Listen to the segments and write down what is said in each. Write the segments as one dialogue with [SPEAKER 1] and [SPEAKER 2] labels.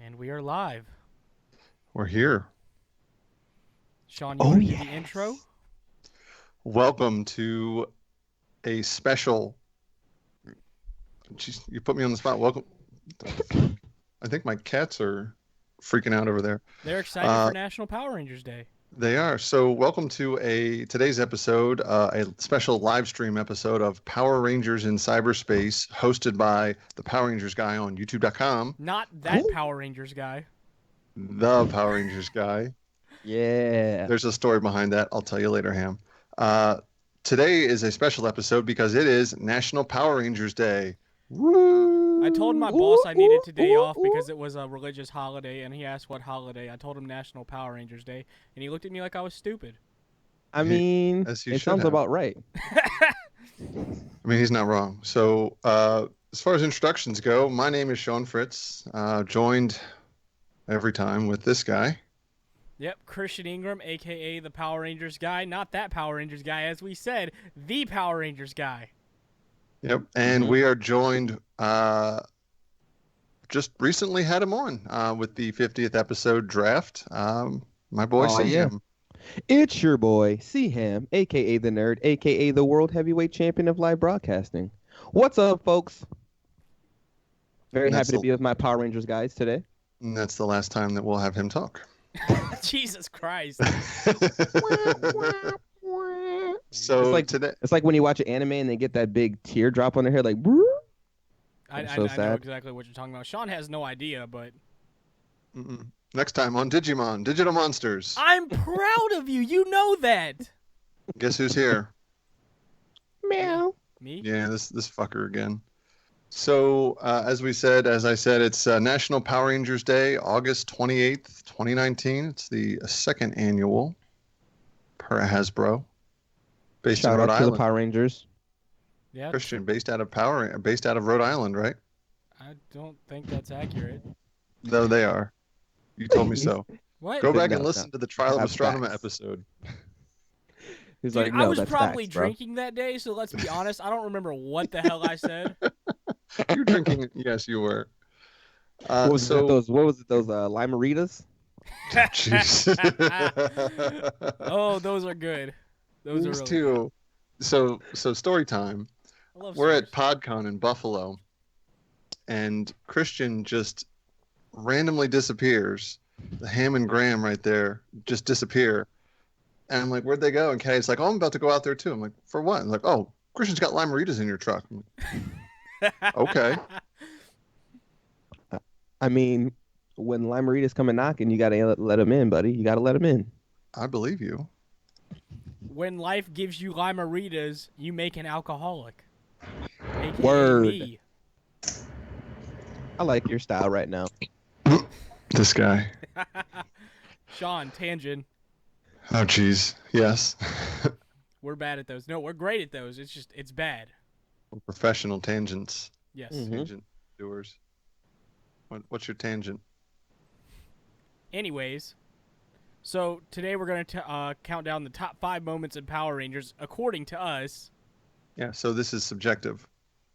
[SPEAKER 1] And we are live.
[SPEAKER 2] We're here.
[SPEAKER 1] Sean, you want to do the
[SPEAKER 3] yes.
[SPEAKER 1] intro?
[SPEAKER 2] Welcome to a special. Jeez, you put me on the spot. Welcome. I think my cats are freaking out over there.
[SPEAKER 1] They're excited for National Power Rangers Day.
[SPEAKER 2] They are. So welcome to today's episode, a special live stream episode of Power Rangers in Cyberspace, hosted by the Power Rangers guy on YouTube.com.
[SPEAKER 1] Not that Power Rangers guy.
[SPEAKER 2] The Power Rangers guy.
[SPEAKER 3] Yeah.
[SPEAKER 2] There's a story behind that. I'll tell you later, Ham. Today is a special episode because it is National Power Rangers Day. Woo!
[SPEAKER 1] I told my boss I needed today off because it was a religious holiday, and he asked what holiday. I told him National Power Rangers Day, and he looked at me like I was stupid.
[SPEAKER 3] I mean,
[SPEAKER 2] As you
[SPEAKER 3] it
[SPEAKER 2] should
[SPEAKER 3] sounds
[SPEAKER 2] have.
[SPEAKER 3] about right.
[SPEAKER 2] I mean, he's not wrong. So, as far as introductions go, my name is Sean Fritz, joined every time with this guy.
[SPEAKER 1] Yep, Christian Ingram, a.k.a. the Power Rangers guy. Not that Power Rangers guy, as we said, the Power Rangers guy.
[SPEAKER 2] Yep. And we are joined, just recently had him on with the 50th episode draft. My boy,
[SPEAKER 3] Oh,
[SPEAKER 2] see
[SPEAKER 3] yeah.
[SPEAKER 2] him.
[SPEAKER 3] It's your boy, C-Ham, a.k.a. the Nerd, a.k.a. the World Heavyweight Champion of Live Broadcasting. What's up, folks? Very
[SPEAKER 2] And that's
[SPEAKER 3] happy to
[SPEAKER 2] the-
[SPEAKER 3] be with my Power Rangers guys today.
[SPEAKER 2] And that's the last time that we'll have him talk.
[SPEAKER 1] Jesus Christ.
[SPEAKER 2] So
[SPEAKER 3] It's like-
[SPEAKER 2] today,
[SPEAKER 3] It's like when you watch an anime and they get that big teardrop on their head, like, "Brrr."
[SPEAKER 1] I
[SPEAKER 3] So
[SPEAKER 1] know
[SPEAKER 3] sad.
[SPEAKER 1] exactly what you're talking about. Sean has no idea, but
[SPEAKER 2] next time on Digimon, Digital Monsters.
[SPEAKER 1] I'm proud of you. You know that.
[SPEAKER 2] Guess who's here?
[SPEAKER 3] Meow.
[SPEAKER 1] Me?
[SPEAKER 2] Yeah, this fucker again. So, as I said, it's National Power Rangers Day, August 28th, 2019. It's the second annual per Hasbro. Based in
[SPEAKER 3] Shout
[SPEAKER 2] Rhode
[SPEAKER 3] out to the
[SPEAKER 2] Island.
[SPEAKER 3] Power Rangers.
[SPEAKER 1] Yeah.
[SPEAKER 2] Christian, based out of Rhode Island, right?
[SPEAKER 1] I don't think that's accurate.
[SPEAKER 2] No, they are. You told me so.
[SPEAKER 1] What?
[SPEAKER 2] Go back and
[SPEAKER 3] No,
[SPEAKER 2] listen
[SPEAKER 3] no.
[SPEAKER 2] to the Trial of
[SPEAKER 3] That's
[SPEAKER 2] Astronema
[SPEAKER 3] facts.
[SPEAKER 2] episode.
[SPEAKER 3] He's
[SPEAKER 1] Dude,
[SPEAKER 3] like,
[SPEAKER 1] I
[SPEAKER 3] no,
[SPEAKER 1] was
[SPEAKER 3] that's
[SPEAKER 1] probably
[SPEAKER 3] facts, bro.
[SPEAKER 1] drinking that day, so let's be honest. I don't remember what the hell I said.
[SPEAKER 2] You're drinking. Yes, you were.
[SPEAKER 3] What was
[SPEAKER 2] so,
[SPEAKER 3] it, those limeritas?
[SPEAKER 2] Jeez.
[SPEAKER 1] Oh, those are good. Those are
[SPEAKER 2] These
[SPEAKER 1] really
[SPEAKER 2] two. So story time.
[SPEAKER 1] good. I love
[SPEAKER 2] We're at
[SPEAKER 1] Source.
[SPEAKER 2] PodCon in Buffalo, and Christian just randomly disappears. The Ham and Graham right there just disappear. And I'm like, where'd they go? And Caddy's like, oh, I'm about to go out there too. I'm like, for what? I'm like, oh, Christian's got limeritas in your truck. I'm like, okay.
[SPEAKER 3] I mean, when limeritas come and knocking, you gotta let them in, buddy. You gotta let them in.
[SPEAKER 2] I believe you.
[SPEAKER 1] When life gives you limeritas, you make an alcoholic. AKA
[SPEAKER 3] Word.
[SPEAKER 1] me.
[SPEAKER 3] I like your style right now.
[SPEAKER 2] This guy.
[SPEAKER 1] Sean, tangent.
[SPEAKER 2] Oh, jeez. Yes.
[SPEAKER 1] We're bad at those. No, we're great at those. It's bad.
[SPEAKER 2] We're professional tangents.
[SPEAKER 1] Yes.
[SPEAKER 3] Mhm.
[SPEAKER 2] Tangent doers. What's your tangent?
[SPEAKER 1] Anyways, so today we're going to count down the top 5 moments in Power Rangers according to us.
[SPEAKER 2] Yeah, so this is subjective.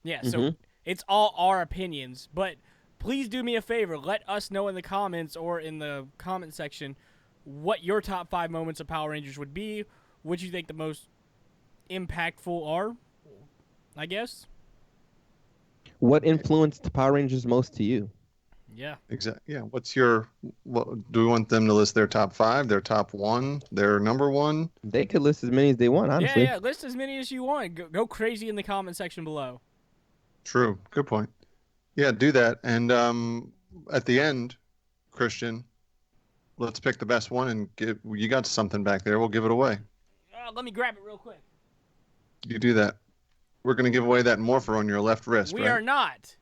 [SPEAKER 1] Yeah, so
[SPEAKER 3] Mhm.
[SPEAKER 1] it's all our opinions, but please do me a favor. Let us know in the comments or in the comment section what your top 5 moments of Power Rangers would be, what you think the most impactful are, I guess.
[SPEAKER 3] What influenced the Power Rangers most to you?
[SPEAKER 1] Yeah.
[SPEAKER 2] Exactly. Yeah. What do we want them to list their top 5, their top 1, their number 1?
[SPEAKER 3] They could list as many as they want, honestly.
[SPEAKER 1] Yeah, list as many as you want. Go crazy in the comment section below.
[SPEAKER 2] True. Good point. Yeah, do that. And at the end, Christian, let's pick the best one and you got something back there. We'll give it away.
[SPEAKER 1] Let me grab it real quick.
[SPEAKER 2] You do that. We're going to give away that morpher on your left wrist,
[SPEAKER 1] We
[SPEAKER 2] right?
[SPEAKER 1] are not.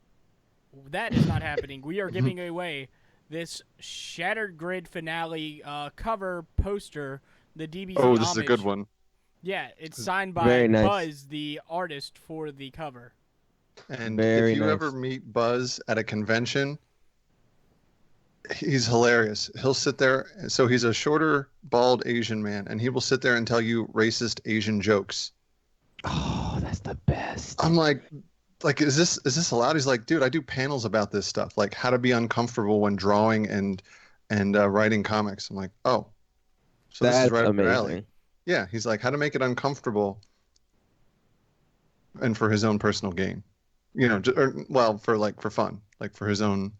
[SPEAKER 1] That is not happening. We are giving away this Shattered Grid finale cover poster, the DBZ
[SPEAKER 2] Oh, this is a
[SPEAKER 1] homage.
[SPEAKER 2] good one.
[SPEAKER 1] Yeah, it's signed by
[SPEAKER 3] Very nice.
[SPEAKER 1] Buzz, the artist for the cover.
[SPEAKER 2] And
[SPEAKER 3] Very
[SPEAKER 2] if you
[SPEAKER 3] nice.
[SPEAKER 2] ever meet Buzz at a convention, he's hilarious. He'll sit there. So he's a shorter, bald Asian man, and he will sit there and tell you racist Asian jokes.
[SPEAKER 3] Oh, that's the best.
[SPEAKER 2] I'm like, like, is this allowed? He's like, dude, I do panels about this stuff, like how to be uncomfortable when drawing and writing comics. I'm like, oh, so this is
[SPEAKER 3] That's
[SPEAKER 2] right up your alley.
[SPEAKER 3] amazing.
[SPEAKER 2] Yeah, he's like, how to make it uncomfortable and for his own personal gain, well, for fun, like for his own,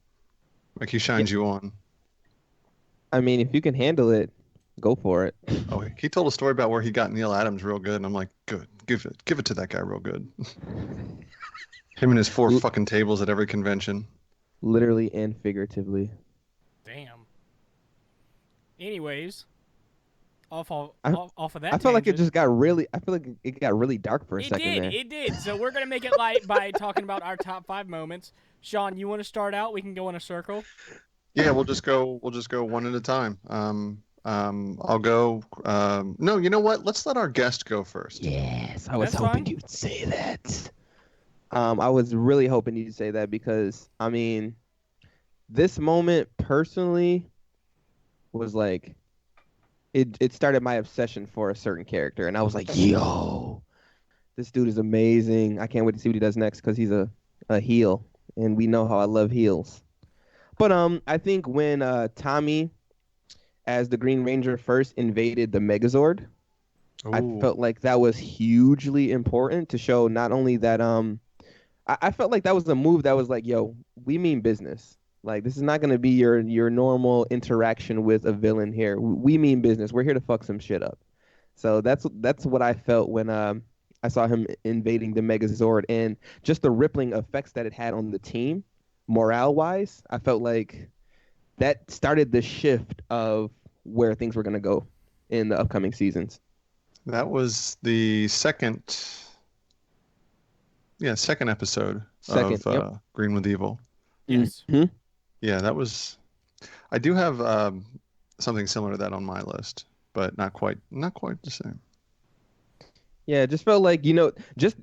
[SPEAKER 2] like he shines you on.
[SPEAKER 3] I mean, if you can handle it, go for it.
[SPEAKER 2] Oh, he told a story about where he got Neil Adams real good, and I'm like, good, give it to that guy real good. Him and his 4 fucking tables at every convention.
[SPEAKER 3] Literally and figuratively.
[SPEAKER 1] Damn. Anyways, off of that.
[SPEAKER 3] I felt like it
[SPEAKER 1] tangent-
[SPEAKER 3] just got really. I feel like it got really dark for a
[SPEAKER 1] It
[SPEAKER 3] second
[SPEAKER 1] did.
[SPEAKER 3] there.
[SPEAKER 1] It did. So we're gonna make it light by talking about our top 5 moments. Sean, you want to start out? We can go in a circle.
[SPEAKER 2] Yeah, we'll just go one at a time. I'll go. No, you know what? Let's let our guest go first.
[SPEAKER 3] Yes, I was
[SPEAKER 1] That's
[SPEAKER 3] hoping
[SPEAKER 1] fine.
[SPEAKER 3] you'd say that. I was really hoping you'd say that because I mean, this moment personally was like, it started my obsession for a certain character, and I was like, yo, this dude is amazing. I can't wait to see what he does next because he's a heel, and we know how I love heels. But I think when Tommy, as the Green Ranger, first invaded the Megazord, I
[SPEAKER 2] Ooh.
[SPEAKER 3] felt like that was hugely important to show not only that I felt like that was a move that was like, yo, we mean business. Like this is not gonna be your normal interaction with a villain here. We mean business. We're here to fuck some shit up. So that's what I felt when I saw him invading the Megazord and just the rippling effects that it had on the team, morale wise. I felt like that started the shift of where things were gonna go in the upcoming seasons.
[SPEAKER 2] That was the second episode
[SPEAKER 3] Second,
[SPEAKER 2] of
[SPEAKER 3] yep.
[SPEAKER 2] Green with Evil.
[SPEAKER 1] Yes.
[SPEAKER 3] Mhm.
[SPEAKER 2] Yeah, that was. I do have something similar to that on my list, but not quite the same.
[SPEAKER 3] Yeah, it just felt like, just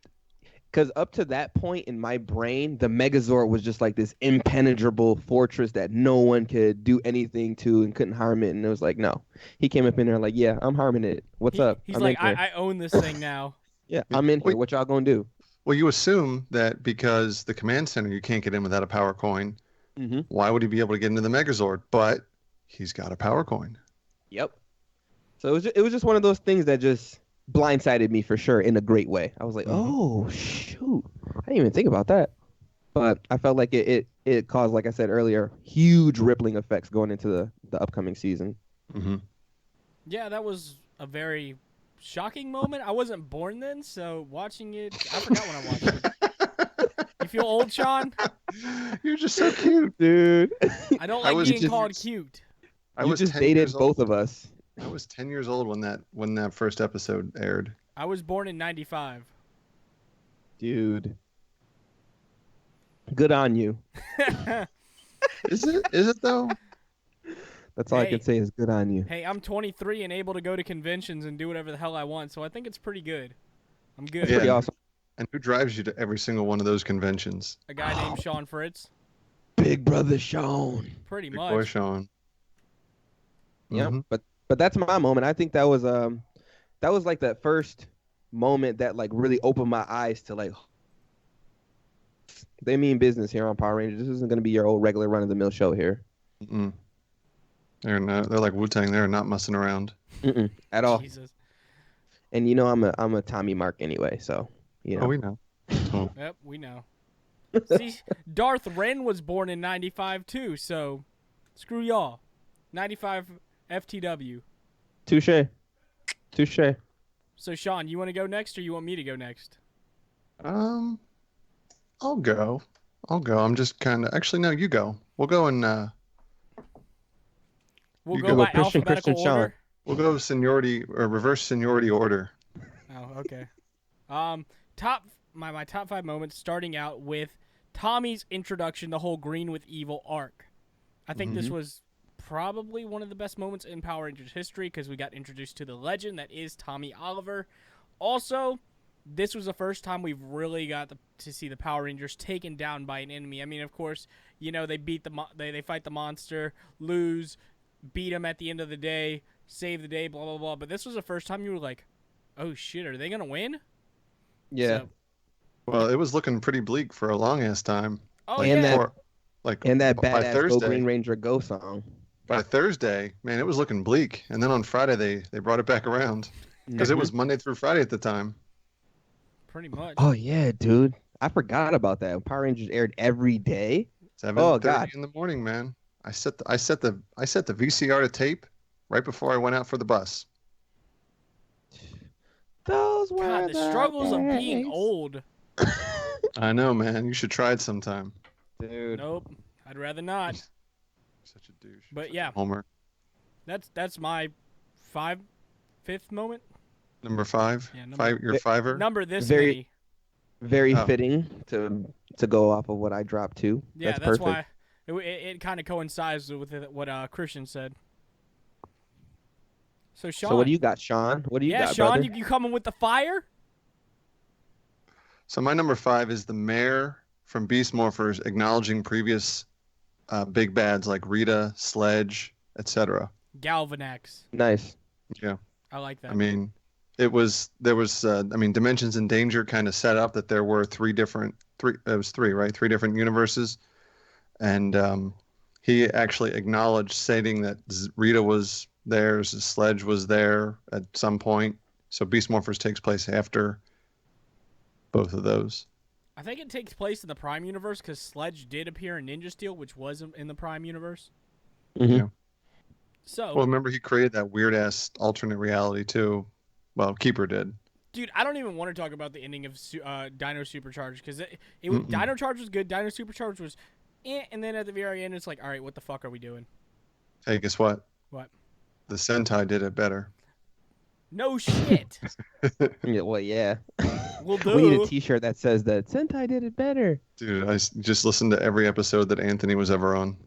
[SPEAKER 3] because up to that point in my brain, the Megazord was just like this impenetrable fortress that no one could do anything to and couldn't harm it. And it was like, no. He came up in there like, yeah, I'm harming it. What's up?
[SPEAKER 1] He's
[SPEAKER 3] I'm
[SPEAKER 1] like,
[SPEAKER 3] in here.
[SPEAKER 1] I own this thing now.
[SPEAKER 3] Yeah, I'm in here.
[SPEAKER 2] Wait.
[SPEAKER 3] What y'all gonna do?
[SPEAKER 2] Well, you assume that because the command center you can't get in without a power coin.
[SPEAKER 3] Mm-hmm.
[SPEAKER 2] Why would he be able to get into the Megazord? But he's got a power coin.
[SPEAKER 3] Yep. So it was just one of those things that just blindsided me for sure in a great way. I was like, oh shoot, I didn't even think about that. But I felt like it caused, like I said earlier, huge rippling effects going into the upcoming season.
[SPEAKER 2] Mm-hmm.
[SPEAKER 1] Yeah, that was a very shocking moment. I wasn't born then, so watching it, I forgot when I watched it. You feel old, Sean?
[SPEAKER 2] You're just so cute.
[SPEAKER 3] Dude,
[SPEAKER 1] I don't
[SPEAKER 2] I
[SPEAKER 1] like
[SPEAKER 2] was
[SPEAKER 1] being
[SPEAKER 2] just-
[SPEAKER 1] called cute.
[SPEAKER 2] I
[SPEAKER 3] you
[SPEAKER 2] was
[SPEAKER 3] just
[SPEAKER 2] 10
[SPEAKER 3] dated
[SPEAKER 2] years old.
[SPEAKER 3] both of us.
[SPEAKER 2] I was 10 years old when that first episode aired.
[SPEAKER 1] I was born in 95.
[SPEAKER 3] Dude. Good on you.
[SPEAKER 2] Is it? Is it though?
[SPEAKER 3] That's all I
[SPEAKER 1] Hey.
[SPEAKER 3] can say is good on you.
[SPEAKER 1] Hey, I'm 23 and able to go to conventions and do whatever the hell I want, so I think it's pretty good. I'm good.
[SPEAKER 3] That's
[SPEAKER 2] Yeah.
[SPEAKER 3] pretty awesome.
[SPEAKER 2] And who drives you to every single one of those conventions?
[SPEAKER 1] A guy named Sean Fritz.
[SPEAKER 3] Big brother Sean.
[SPEAKER 1] Pretty
[SPEAKER 2] Big
[SPEAKER 1] much.
[SPEAKER 2] boy Sean.
[SPEAKER 3] Yeah,
[SPEAKER 2] Mhm.
[SPEAKER 3] but that's my moment. I think that was like that first moment that like really opened my eyes to like they mean business here on Power Rangers. This isn't gonna be your old regular run of the mill show here.
[SPEAKER 2] Mm-mm. They're like Wu-Tang. They're not messing around.
[SPEAKER 3] At all.
[SPEAKER 1] Jesus.
[SPEAKER 3] And I'm a Tommy Mark anyway, so
[SPEAKER 2] Oh, we know.
[SPEAKER 1] Yep, we know. See, Darth Wren was born in 95 too, so screw y'all. 95 FTW.
[SPEAKER 3] touche.
[SPEAKER 1] So, Sean, you want to go next or you want me to go next?
[SPEAKER 2] I'll go. I'm just kind of. Actually, no. You go. We'll go and
[SPEAKER 1] We'll
[SPEAKER 2] You
[SPEAKER 1] go
[SPEAKER 2] go.
[SPEAKER 1] by
[SPEAKER 3] Christian,
[SPEAKER 1] alphabetical
[SPEAKER 3] Sean.
[SPEAKER 1] order.
[SPEAKER 2] we'll go seniority or reverse seniority order.
[SPEAKER 1] Oh, okay. My top 5 moments, starting out with Tommy's introduction, the whole Green with Evil arc. I think this was probably one of the best moments in Power Rangers history because we got introduced to the legend that is Tommy Oliver. Also, this was the first time we've really got to see the Power Rangers taken down by an enemy. I mean, of course, they beat they fight the monster, lose, beat him at the end of the day, save the day, blah blah blah. But this was the first time you were like, "Oh shit, are they gonna win?"
[SPEAKER 3] Yeah.
[SPEAKER 1] So,
[SPEAKER 2] Well, it was looking pretty bleak for a long ass time.
[SPEAKER 1] Oh
[SPEAKER 2] Like
[SPEAKER 3] And
[SPEAKER 1] yeah,
[SPEAKER 3] that
[SPEAKER 2] like
[SPEAKER 3] and that
[SPEAKER 2] by
[SPEAKER 3] badass Go Green
[SPEAKER 2] Thursday,
[SPEAKER 3] Ranger Go song.
[SPEAKER 2] man, it was looking bleak. And then on Friday, they brought it back around because it
[SPEAKER 3] Mhm.
[SPEAKER 2] was Monday through Friday at the time.
[SPEAKER 1] pretty much.
[SPEAKER 3] Oh yeah, dude. I forgot about that. Power Rangers aired every day. Oh
[SPEAKER 2] 7:30
[SPEAKER 3] God.
[SPEAKER 2] in the morning, man. I set the VCR to tape right before I went out for the bus.
[SPEAKER 3] Those
[SPEAKER 1] God,
[SPEAKER 3] were
[SPEAKER 1] the
[SPEAKER 3] the
[SPEAKER 1] struggles of being
[SPEAKER 3] days.
[SPEAKER 1] old.
[SPEAKER 2] I know, man. You should try it sometime.
[SPEAKER 3] Dude.
[SPEAKER 1] Nope, I'd rather not.
[SPEAKER 2] Such a douche.
[SPEAKER 1] But
[SPEAKER 2] Such a
[SPEAKER 1] yeah.
[SPEAKER 2] Homer.
[SPEAKER 1] That's my fifth moment.
[SPEAKER 2] Number 5.
[SPEAKER 1] Yeah, number-
[SPEAKER 2] Five. Your fiver.
[SPEAKER 1] Number this
[SPEAKER 3] Very-
[SPEAKER 1] many.
[SPEAKER 3] Very
[SPEAKER 2] Oh.
[SPEAKER 3] fitting to go off of what I dropped too.
[SPEAKER 1] Yeah,
[SPEAKER 3] that's
[SPEAKER 1] that's
[SPEAKER 3] perfect.
[SPEAKER 1] why it kind of coincides with what Christian said. So Sean,
[SPEAKER 3] So what do you got, Sean? What do you
[SPEAKER 1] yeah,
[SPEAKER 3] got,
[SPEAKER 1] Sean,
[SPEAKER 3] brother?
[SPEAKER 1] you coming with the fire?
[SPEAKER 2] So my number 5 is the mayor from Beast Morphers acknowledging previous big bads like Rita, Sledge, etc.
[SPEAKER 1] Galvanax.
[SPEAKER 3] Nice.
[SPEAKER 2] Yeah.
[SPEAKER 1] I like that.
[SPEAKER 2] I mean, there was Dimensions in Danger kind of set up that there were three different universes, and he actually acknowledged stating that Rita was there, Sledge was there at some point. So Beast Morphers takes place after both of those.
[SPEAKER 1] I think it takes place in the Prime universe because Sledge did appear in Ninja Steel, which was in the Prime universe.
[SPEAKER 3] Mhm.
[SPEAKER 2] Yeah.
[SPEAKER 1] So,
[SPEAKER 2] Well, remember he created that weird ass alternate reality too. Well, Keeper did.
[SPEAKER 1] dude, I don't even want to talk about the ending of Dino Supercharged because
[SPEAKER 2] Mm-mm.
[SPEAKER 1] Dino Charge was good, Dino Supercharged was, and then at the very end, it's like, all right, what the fuck are we doing?
[SPEAKER 2] Hey, guess what?
[SPEAKER 1] What?
[SPEAKER 2] The Sentai did it better.
[SPEAKER 1] No shit.
[SPEAKER 3] Yeah, well, yeah.
[SPEAKER 1] We'll
[SPEAKER 3] We need
[SPEAKER 1] do.
[SPEAKER 3] a T-shirt that says that Sentai did it better.
[SPEAKER 2] Dude, just listened to every episode that Anthony was ever on.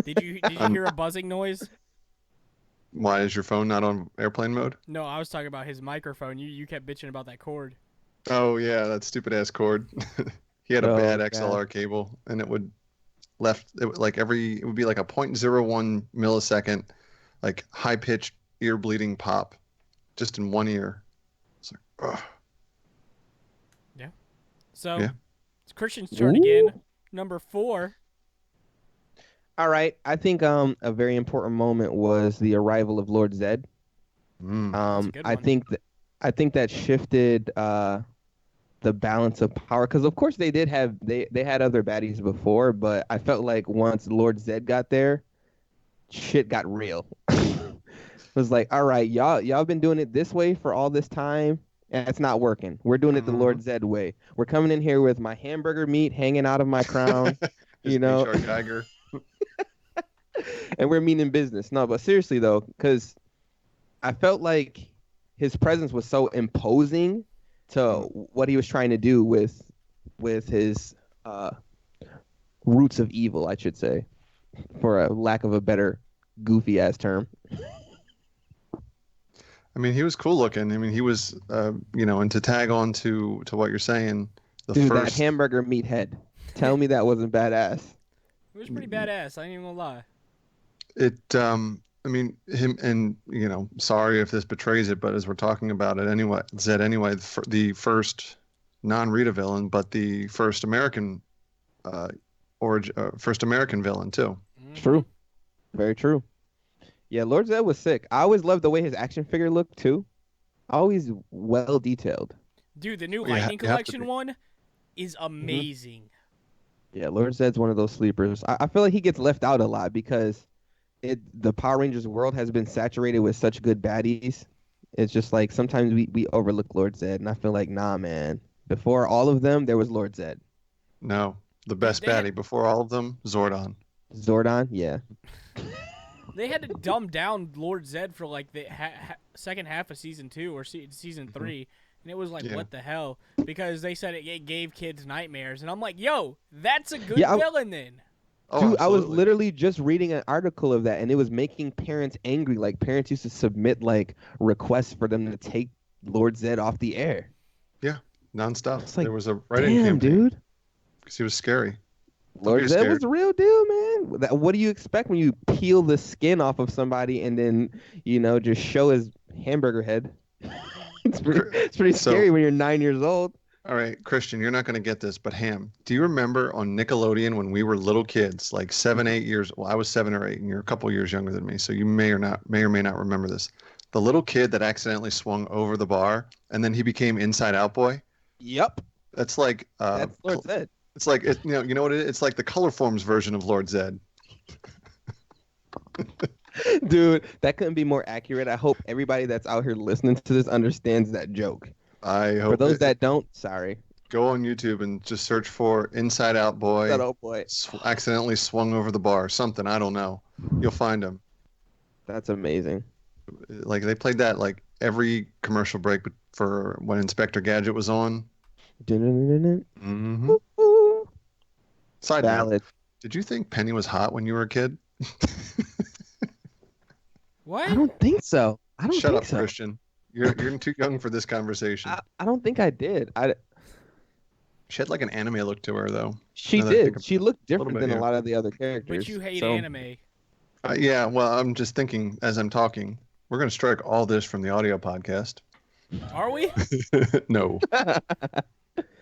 [SPEAKER 1] Did you hear a buzzing noise?
[SPEAKER 2] Why is your phone not on airplane mode?
[SPEAKER 1] No, I was talking about his microphone. You kept bitching about that cord.
[SPEAKER 2] Oh yeah, that stupid ass cord. He had a
[SPEAKER 3] Oh,
[SPEAKER 2] bad
[SPEAKER 3] God.
[SPEAKER 2] XLR cable, and it would be like a 0.01 millisecond, like high pitched ear bleeding pop, just in one ear. It's like, ugh.
[SPEAKER 1] So,
[SPEAKER 2] Yeah.
[SPEAKER 1] it's Christian's turn
[SPEAKER 3] Ooh.
[SPEAKER 1] again. Number 4.
[SPEAKER 3] All right. I think a very important moment was the arrival of Lord Zed.
[SPEAKER 2] Mm.
[SPEAKER 1] That's a good
[SPEAKER 3] I
[SPEAKER 1] one.
[SPEAKER 3] think that shifted the balance of power because of course they had other baddies before, but I felt like once Lord Zed got there, shit got real. It was like, all right, y'all been doing it this way for all this time, and it's not working. We're doing it the Lord Zed way. We're coming in here with my hamburger meat hanging out of my crown,
[SPEAKER 2] Just
[SPEAKER 3] know.
[SPEAKER 2] H.R. Geiger.
[SPEAKER 3] and we're meaning business. No, but seriously though, because I felt like his presence was so imposing to what he was trying to do with his roots of evil, I should say, for a lack of a better goofy ass term.
[SPEAKER 2] I mean, he was cool looking. I mean, he was, and to tag on to what you're saying, the
[SPEAKER 3] Dude, that
[SPEAKER 2] first.
[SPEAKER 3] hamburger meat head. Tell me that wasn't badass.
[SPEAKER 1] It was pretty badass. I ain't even gonna lie.
[SPEAKER 2] I mean, him and, sorry if this betrays it, but as we're talking about it anyway, Zed anyway, the first non-Rita villain, but the first American first American villain too.
[SPEAKER 3] True. Very true. Yeah, Lord Zed was sick. I always loved the way his action figure looked too. Always well detailed.
[SPEAKER 1] Dude, the new
[SPEAKER 2] Well, you
[SPEAKER 1] Lightning
[SPEAKER 2] you have to
[SPEAKER 1] Collection
[SPEAKER 2] be.
[SPEAKER 1] one is amazing.
[SPEAKER 3] Yeah, Lord Zed's one of those sleepers. I feel like he gets left out a lot because the Power Rangers world has been saturated with such good baddies. It's just like sometimes we overlook Lord Zed, and I feel like, nah, man. Before all of them, there was Lord Zed.
[SPEAKER 2] No, the best
[SPEAKER 1] they had-
[SPEAKER 2] baddie before all of them, Zordon.
[SPEAKER 3] Zordon, yeah.
[SPEAKER 1] They had to dumb down Lord Zed for like the second half of season 2 or season 3, and it was like,
[SPEAKER 2] Yeah.
[SPEAKER 1] what the hell? Because they said it gave kids nightmares, and I'm like, yo, that's a good
[SPEAKER 3] Yeah,
[SPEAKER 1] villain then.
[SPEAKER 2] Oh,
[SPEAKER 3] Dude, I was
[SPEAKER 2] absolutely.
[SPEAKER 3] literally just reading an article of that, and it was making parents angry. Like, parents used to submit, like, requests for them to take Lord Zed off the air.
[SPEAKER 2] nonstop.
[SPEAKER 3] It's like,
[SPEAKER 2] There was a writing
[SPEAKER 3] Damn,
[SPEAKER 2] campaign
[SPEAKER 3] dude.
[SPEAKER 2] because he was scary.
[SPEAKER 3] Lord
[SPEAKER 2] be
[SPEAKER 3] Zed was
[SPEAKER 2] scared.
[SPEAKER 3] the real deal, man. What do you expect when you peel the skin off of somebody and then, just show his hamburger head? It's pretty
[SPEAKER 2] So-
[SPEAKER 3] scary when you're 9 years old.
[SPEAKER 2] All right, Christian, you're not going to get this, but Ham, do you remember on Nickelodeon when we were little kids, like 7, 8 years? Well, I was 7 or 8, and you're a couple years younger than me, so you may or may not remember this. The little kid that accidentally swung over the bar, and then he became Inside Out Boy.
[SPEAKER 3] Yep.
[SPEAKER 2] That's like
[SPEAKER 3] That's Lord Zed.
[SPEAKER 2] it's like you know what it is? It's like the Color Forms version of Lord Zed.
[SPEAKER 3] Dude, that couldn't be more accurate. I hope everybody that's out here listening to this understands that joke.
[SPEAKER 2] I
[SPEAKER 3] For
[SPEAKER 2] hope
[SPEAKER 3] those that don't, sorry.
[SPEAKER 2] go on YouTube and just search for Inside Out Boy.
[SPEAKER 3] That old boy.
[SPEAKER 2] Accidentally swung over the bar. Something, I don't know. You'll find him.
[SPEAKER 3] That's amazing.
[SPEAKER 2] Like they played that like every commercial break for when Inspector Gadget was on. Mm-hmm. Side note,
[SPEAKER 3] Valid.
[SPEAKER 2] did you think Penny was hot when you were a kid?
[SPEAKER 1] What?
[SPEAKER 3] I don't think so. I don't
[SPEAKER 2] Shut
[SPEAKER 3] think
[SPEAKER 2] up,
[SPEAKER 3] so.
[SPEAKER 2] Christian. You're too young for this conversation.
[SPEAKER 3] I don't think I did.
[SPEAKER 2] She had like an anime look to her, though.
[SPEAKER 3] She
[SPEAKER 2] Now that I think
[SPEAKER 3] did. She looked different
[SPEAKER 2] bit,
[SPEAKER 3] than
[SPEAKER 2] yeah.
[SPEAKER 3] a lot of the other characters.
[SPEAKER 1] But you hate
[SPEAKER 3] so-
[SPEAKER 1] anime.
[SPEAKER 2] Yeah, well, I'm just thinking as I'm talking, we're going to strike all this from the audio podcast.
[SPEAKER 1] Are we?
[SPEAKER 2] No.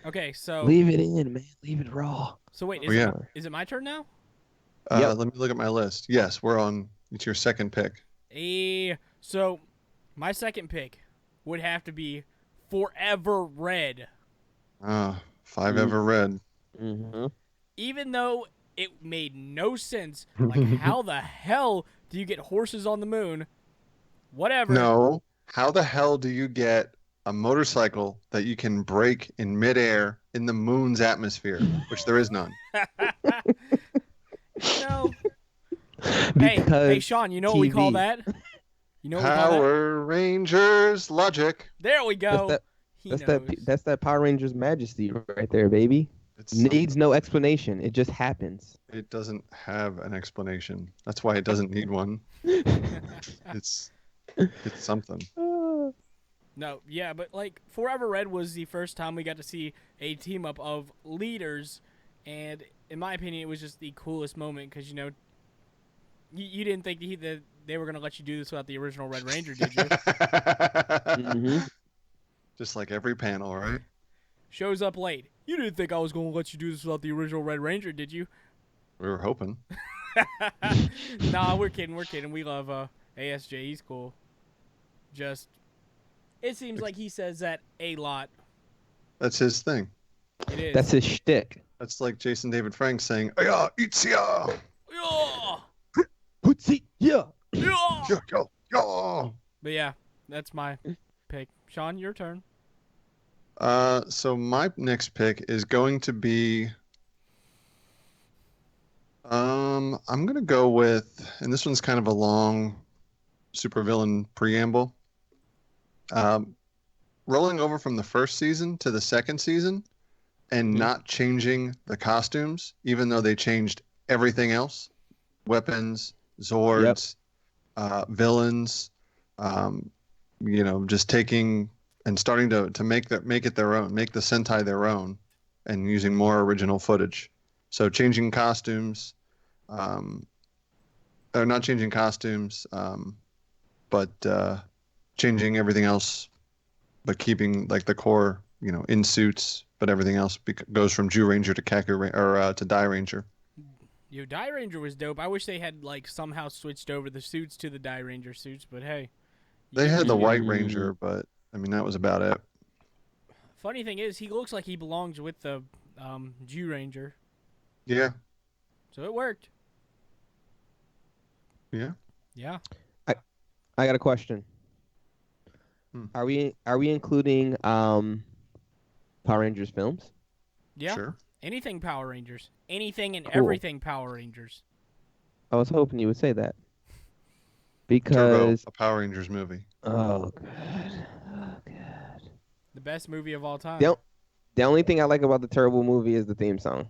[SPEAKER 1] Okay, so
[SPEAKER 3] Leave it in, man. Leave it raw.
[SPEAKER 1] so wait,
[SPEAKER 2] Oh, yeah.
[SPEAKER 1] is it my turn now?
[SPEAKER 3] Yep.
[SPEAKER 2] Let me look at my list. Yes, we're on. It's your second pick.
[SPEAKER 1] So my second pick would have to be Forever Red.
[SPEAKER 2] Five Ever Red.
[SPEAKER 3] Mm-hmm.
[SPEAKER 1] Even though it made no sense, like how the hell do you get horses on the moon? Whatever.
[SPEAKER 2] No. How the hell do you get a motorcycle that you can break in midair in the moon's atmosphere, which there is none?
[SPEAKER 1] No. Hey,
[SPEAKER 3] Because
[SPEAKER 1] Sean, you know what we call
[SPEAKER 3] TV.
[SPEAKER 1] that? You know what we call that?
[SPEAKER 2] Power Rangers logic.
[SPEAKER 1] There we go. He
[SPEAKER 3] That's
[SPEAKER 1] knows.
[SPEAKER 3] that's that Power Rangers majesty right there, baby.
[SPEAKER 2] It's
[SPEAKER 3] Needs no explanation. It just happens.
[SPEAKER 2] It doesn't have an explanation. That's why it doesn't need one. It's something.
[SPEAKER 1] No, yeah, but like Forever Red was the first time we got to see a team up of leaders, and in my opinion, it was just the coolest moment because you didn't think that they were gonna let you do this without the original Red Ranger, did you?
[SPEAKER 3] Mm-hmm.
[SPEAKER 2] Just like every panel, right?
[SPEAKER 1] Shows up late. You didn't think I was gonna let you do this without the original Red Ranger, did you?
[SPEAKER 2] We were hoping.
[SPEAKER 1] Nah, we're kidding. We're kidding. We love ASJ. He's cool. Just, it seems like he says that a lot.
[SPEAKER 2] That's his thing.
[SPEAKER 1] It is.
[SPEAKER 3] That's his shtick.
[SPEAKER 2] That's like Jason David Frank saying, "Yeah, it's ya,
[SPEAKER 1] Yeah!
[SPEAKER 3] Hootsie, yeah.
[SPEAKER 1] Yeah!
[SPEAKER 2] yeah."
[SPEAKER 1] But yeah, that's my pick. Sean, your turn.
[SPEAKER 2] So my next pick is going to be. I'm gonna go with, and this one's kind of a long supervillain preamble. Rolling over from the first season to the second season, and not changing the costumes, even though they changed everything else, weapons, Zords, villains, just taking and starting to make it their own, make the Sentai their own, and using more original footage. So changing costumes, or not changing costumes, but changing everything else, but keeping like the core, in suits, but everything else goes from Jew Ranger to Kaku or to Die Ranger.
[SPEAKER 1] Yo, Die Ranger was dope. I wish they had like somehow switched over the suits to the Die Ranger suits, but hey.
[SPEAKER 2] They had the White Ranger, but I mean that was about it.
[SPEAKER 1] Funny thing is, he looks like he belongs with the Jew Ranger,
[SPEAKER 2] Yeah,
[SPEAKER 1] so it worked.
[SPEAKER 2] yeah.
[SPEAKER 1] Yeah.
[SPEAKER 3] I got a question.
[SPEAKER 2] Hmm.
[SPEAKER 3] Are we including Power Rangers films?
[SPEAKER 1] Yeah.
[SPEAKER 2] Sure.
[SPEAKER 1] Anything Power Rangers. Anything and
[SPEAKER 3] Cool.
[SPEAKER 1] everything Power Rangers.
[SPEAKER 3] I was hoping you would say that.
[SPEAKER 2] Turbo,
[SPEAKER 3] Because
[SPEAKER 2] a Power Rangers movie.
[SPEAKER 3] oh god. Oh god.
[SPEAKER 1] The best movie of all time.
[SPEAKER 3] Yep. The only thing I like about the Turbo movie is the theme song.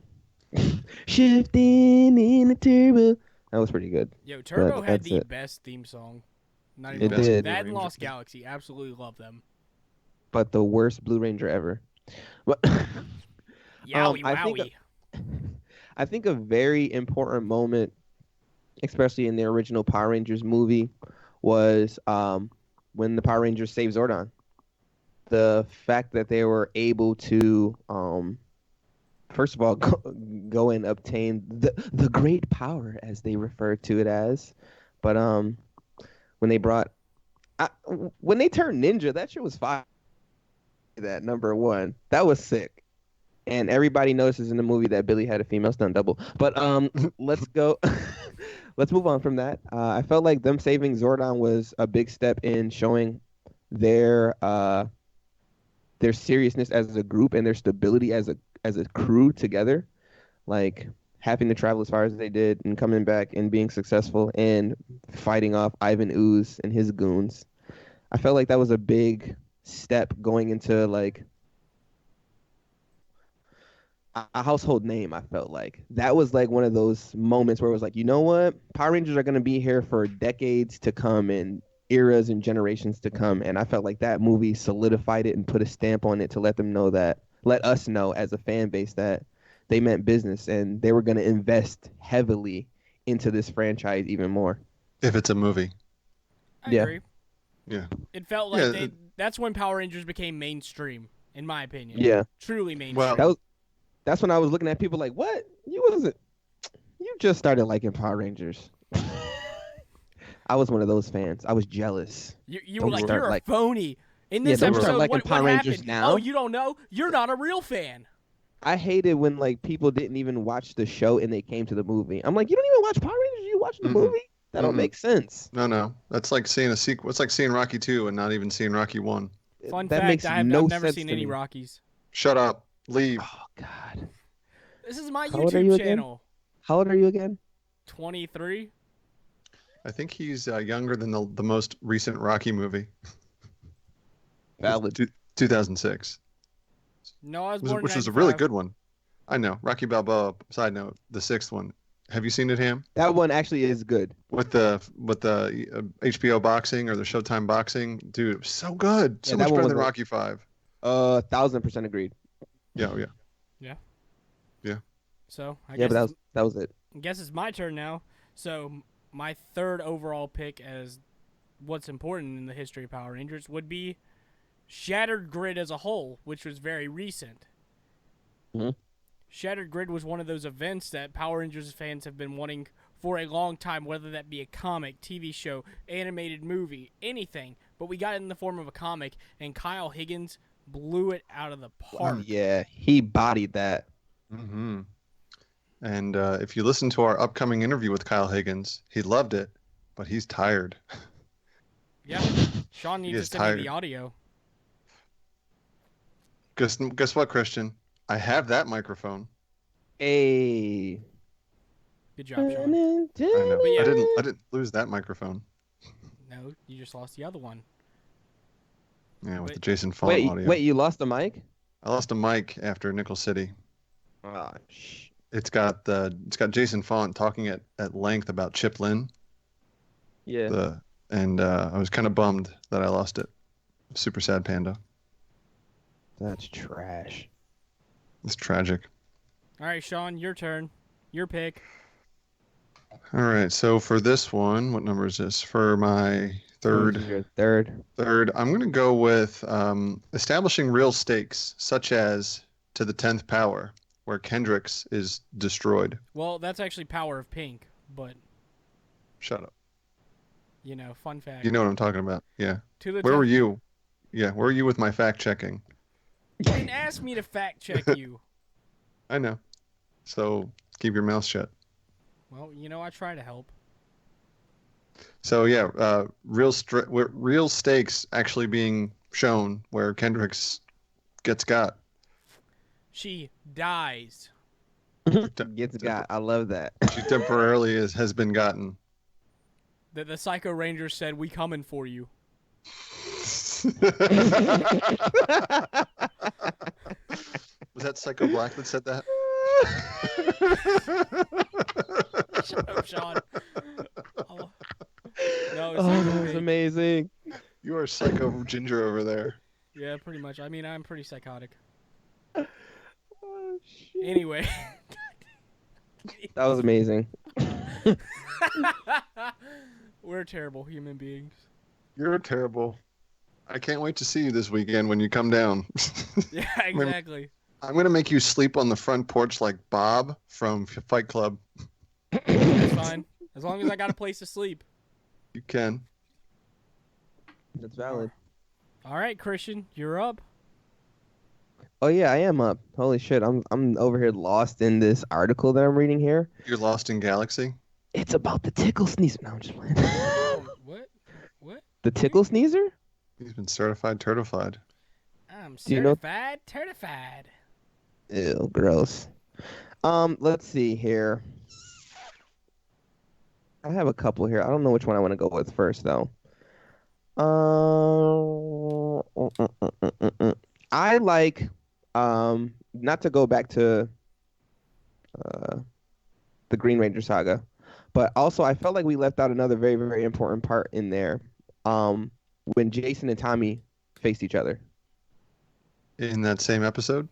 [SPEAKER 3] Shifting in the turbo. That was pretty good.
[SPEAKER 1] Yo, Turbo
[SPEAKER 3] But
[SPEAKER 1] had
[SPEAKER 3] that's
[SPEAKER 1] the
[SPEAKER 3] it.
[SPEAKER 1] best theme song. Not
[SPEAKER 3] It
[SPEAKER 1] even close.
[SPEAKER 3] did.
[SPEAKER 1] That and Lost Galaxy. Absolutely love them.
[SPEAKER 3] But the worst Blue Ranger ever. But
[SPEAKER 1] Yowie
[SPEAKER 3] I think
[SPEAKER 1] wowie.
[SPEAKER 3] I think a very important moment, especially in the original Power Rangers movie, was when the Power Rangers saved Zordon. the fact that they were able to, first of all, go and obtain the great power, as they refer to it as. But when they brought, when they turned ninja, that shit was fire. That number one, that was sick. And everybody notices in the movie that Billy had a female stunt double. But let's go. Let's move on from that. I felt like them saving Zordon was a big step in showing their seriousness as a group and their stability as a crew together. Like having to travel as far as they did and coming back and being successful and fighting off Ivan Ooze and his goons. I felt like that was a big step going into like a household name. I felt like that was like one of those moments where it was like, you know what, Power Rangers are going to be here for decades to come and eras and generations to come. And I felt like that movie solidified it and put a stamp on it to let us know as a fan base that they meant business and they were going to invest heavily into this franchise even more.
[SPEAKER 2] If it's a movie.
[SPEAKER 1] I
[SPEAKER 3] Yeah.
[SPEAKER 1] agree.
[SPEAKER 2] Yeah.
[SPEAKER 1] It felt like that's when Power Rangers became mainstream, in my opinion.
[SPEAKER 3] Yeah.
[SPEAKER 1] Truly mainstream.
[SPEAKER 2] Well,
[SPEAKER 3] That's when I was looking at people like, what? You just started liking Power Rangers. I was one of those fans. I was jealous.
[SPEAKER 1] You were
[SPEAKER 3] Don't
[SPEAKER 1] like,
[SPEAKER 3] start
[SPEAKER 1] you're a
[SPEAKER 3] like-
[SPEAKER 1] phony. In this
[SPEAKER 3] don't start
[SPEAKER 1] episode,
[SPEAKER 3] liking
[SPEAKER 1] what
[SPEAKER 3] Power Rangers
[SPEAKER 1] happened?
[SPEAKER 3] now.
[SPEAKER 1] Oh, you don't know? You're not a real fan.
[SPEAKER 3] I hated when like people didn't even watch the show and they came to the movie. I'm like, you don't even watch Power Rangers? You watch the
[SPEAKER 2] Mm-mm.
[SPEAKER 3] movie? That don't
[SPEAKER 2] Mm-mm.
[SPEAKER 3] make sense.
[SPEAKER 2] No. That's like seeing a sequel. It's like seeing Rocky 2 and not even seeing Rocky 1.
[SPEAKER 1] Fun
[SPEAKER 3] that
[SPEAKER 1] fact,
[SPEAKER 3] makes
[SPEAKER 1] I've
[SPEAKER 3] no
[SPEAKER 1] never
[SPEAKER 3] sense
[SPEAKER 1] seen
[SPEAKER 3] to
[SPEAKER 1] any
[SPEAKER 3] me.
[SPEAKER 1] Rockies.
[SPEAKER 2] Shut up. Leave.
[SPEAKER 3] Oh God.
[SPEAKER 1] This is my
[SPEAKER 3] How old are you
[SPEAKER 1] YouTube
[SPEAKER 3] again?
[SPEAKER 1] channel.
[SPEAKER 3] How old are you again?
[SPEAKER 1] 23.
[SPEAKER 2] I think he's younger than the most recent Rocky movie.
[SPEAKER 3] Valid.
[SPEAKER 2] 2006.
[SPEAKER 1] No, I was born in
[SPEAKER 2] Which was a really
[SPEAKER 1] 95.
[SPEAKER 2] good one. I know. Rocky Balboa, side note, the sixth one. Have you seen it, Ham?
[SPEAKER 3] That one actually is good.
[SPEAKER 2] With the HBO boxing or the Showtime boxing? Dude, it was so good. So
[SPEAKER 3] Yeah, that
[SPEAKER 2] much
[SPEAKER 3] one
[SPEAKER 2] better
[SPEAKER 3] was
[SPEAKER 2] than
[SPEAKER 3] a-
[SPEAKER 2] Rocky 5.
[SPEAKER 3] 1,000% agreed.
[SPEAKER 2] Yeah.
[SPEAKER 1] So I
[SPEAKER 3] Yeah,
[SPEAKER 1] guess
[SPEAKER 3] but that was it.
[SPEAKER 1] I guess it's my turn now. So my third overall pick as what's important in the history of Power Rangers would be Shattered Grid as a whole, which was very recent.
[SPEAKER 3] Mhm.
[SPEAKER 1] Shattered Grid was one of those events that Power Rangers fans have been wanting for a long time, whether that be a comic, TV show, animated movie, anything. But we got it in the form of a comic, and Kyle Higgins blew it out of the park.
[SPEAKER 3] Yeah, he bodied that.
[SPEAKER 2] Mm-hmm. And if you listen to our upcoming interview with Kyle Higgins, he loved it, but he's tired.
[SPEAKER 1] Yeah, Sean needs to
[SPEAKER 2] is
[SPEAKER 1] send me
[SPEAKER 2] tired.
[SPEAKER 1] the audio.
[SPEAKER 2] Guess what, Christian? I have that microphone.
[SPEAKER 3] Hey.
[SPEAKER 1] Good job, Sean.
[SPEAKER 2] I know.
[SPEAKER 1] But yeah.
[SPEAKER 2] I didn't lose that microphone.
[SPEAKER 1] No, you just lost the other one.
[SPEAKER 2] Yeah, with
[SPEAKER 1] Wait.
[SPEAKER 2] the Jason Font audio.
[SPEAKER 3] Wait, you lost the mic?
[SPEAKER 2] I lost a mic after Nickel City.
[SPEAKER 3] Oh,
[SPEAKER 2] It's got Jason Font talking at length about Chip Lynn.
[SPEAKER 3] yeah.
[SPEAKER 2] I was kind of bummed that I lost it. Super sad, Panda.
[SPEAKER 3] That's trash.
[SPEAKER 2] It's tragic.
[SPEAKER 1] All right, Sean, your turn. Your pick.
[SPEAKER 2] All right, so for this one, what number is this? For my third,
[SPEAKER 3] Your third.
[SPEAKER 2] I'm going to go with establishing real stakes, such as to the 10th power, where Kendricks is destroyed.
[SPEAKER 1] Well, that's actually Power of Pink, but
[SPEAKER 2] Shut up.
[SPEAKER 1] Fun fact.
[SPEAKER 2] You know what I'm talking about. Yeah.
[SPEAKER 1] To the
[SPEAKER 2] Where were
[SPEAKER 1] 10th
[SPEAKER 2] you? Yeah, where were you with my fact checking?
[SPEAKER 1] You didn't ask me to fact check you.
[SPEAKER 2] I know. So keep your mouth shut.
[SPEAKER 1] Well, I try to help.
[SPEAKER 2] So yeah, real stakes actually being shown where Kendricks gets got.
[SPEAKER 1] She dies.
[SPEAKER 3] Gets got. I love that.
[SPEAKER 2] She temporarily has been gotten.
[SPEAKER 1] The Psycho Rangers said, "We coming for you."
[SPEAKER 2] Was that Psycho Black that said that?
[SPEAKER 1] Shut up, Sean. Oh. No, it's
[SPEAKER 3] Oh,
[SPEAKER 1] Psycho
[SPEAKER 3] that was
[SPEAKER 1] Pink.
[SPEAKER 3] amazing.
[SPEAKER 2] You are Psycho Ginger over there.
[SPEAKER 1] Yeah, pretty much. I mean, I'm pretty psychotic.
[SPEAKER 3] Oh, shit.
[SPEAKER 1] Anyway.
[SPEAKER 3] That was amazing.
[SPEAKER 1] We're terrible human beings.
[SPEAKER 2] You're terrible. I can't wait to see you this weekend when you come down.
[SPEAKER 1] Yeah, exactly.
[SPEAKER 2] I'm gonna make you sleep on the front porch like Bob from Fight Club.
[SPEAKER 1] That's fine. As long as I got a place to sleep.
[SPEAKER 2] You can.
[SPEAKER 3] That's valid.
[SPEAKER 1] All right, Christian, you're up.
[SPEAKER 3] Oh yeah, I am up. Holy shit, I'm over here lost in this article that I'm reading here.
[SPEAKER 2] You're lost in Galaxy.
[SPEAKER 3] It's about the tickle sneezer. No, I'm just playing.
[SPEAKER 1] Oh, what? What?
[SPEAKER 3] The tickle sneezer?
[SPEAKER 2] He's been certified turtified.
[SPEAKER 1] I'm
[SPEAKER 3] Do you know-
[SPEAKER 1] certified, certified.
[SPEAKER 3] Ew, gross. Let's see here. I have a couple here. I don't know which one I want to go with first though. I like not to go back to the Green Ranger saga, but also I felt like we left out another very, very important part in there. When Jason and Tommy faced each other.
[SPEAKER 2] In that same episode,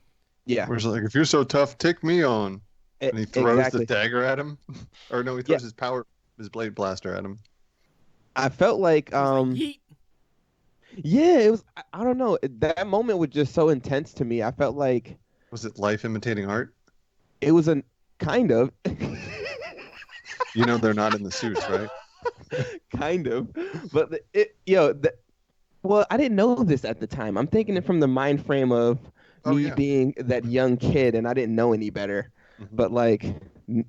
[SPEAKER 3] Yeah.
[SPEAKER 2] where it's like, if you're so tough, take me on. And he throws
[SPEAKER 3] Exactly.
[SPEAKER 2] the dagger at him. Or no, he throws his blade blaster at him.
[SPEAKER 3] I felt like
[SPEAKER 1] He's like, yeet.
[SPEAKER 3] yeah, it was I don't know. That moment was just so intense to me. I felt like
[SPEAKER 2] Was it life imitating art?
[SPEAKER 3] it was a kind of
[SPEAKER 2] You know they're not in the suits, right?
[SPEAKER 3] kind of. But well, I didn't know this at the time. I'm thinking it from the mind frame of
[SPEAKER 2] Oh,
[SPEAKER 3] me
[SPEAKER 2] yeah.
[SPEAKER 3] being that young kid and I didn't know any better.
[SPEAKER 2] Mhm.
[SPEAKER 3] But like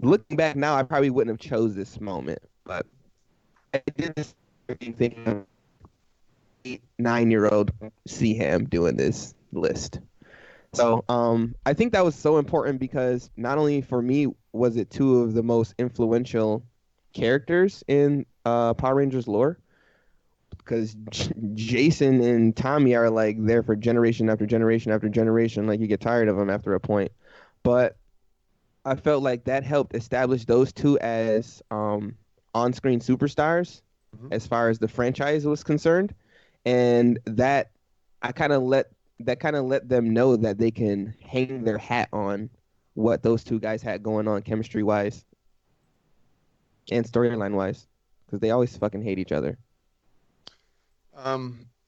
[SPEAKER 3] looking back now, I probably wouldn't have chose this moment. But I did this thinking of 8-9-year-old Seaham doing this list. So I think that was so important because not only for me was it two of the most influential characters in Power Rangers lore, because Jason and Tommy are like there for generation after generation after generation. Like you get tired of them after a point. But I felt like that helped establish those two as on-screen superstars
[SPEAKER 2] Mhm.
[SPEAKER 3] as far as the franchise was concerned, and that kind of let them know that they can hang their hat on what those two guys had going on chemistry wise and storyline wise, because they always fucking hate each other.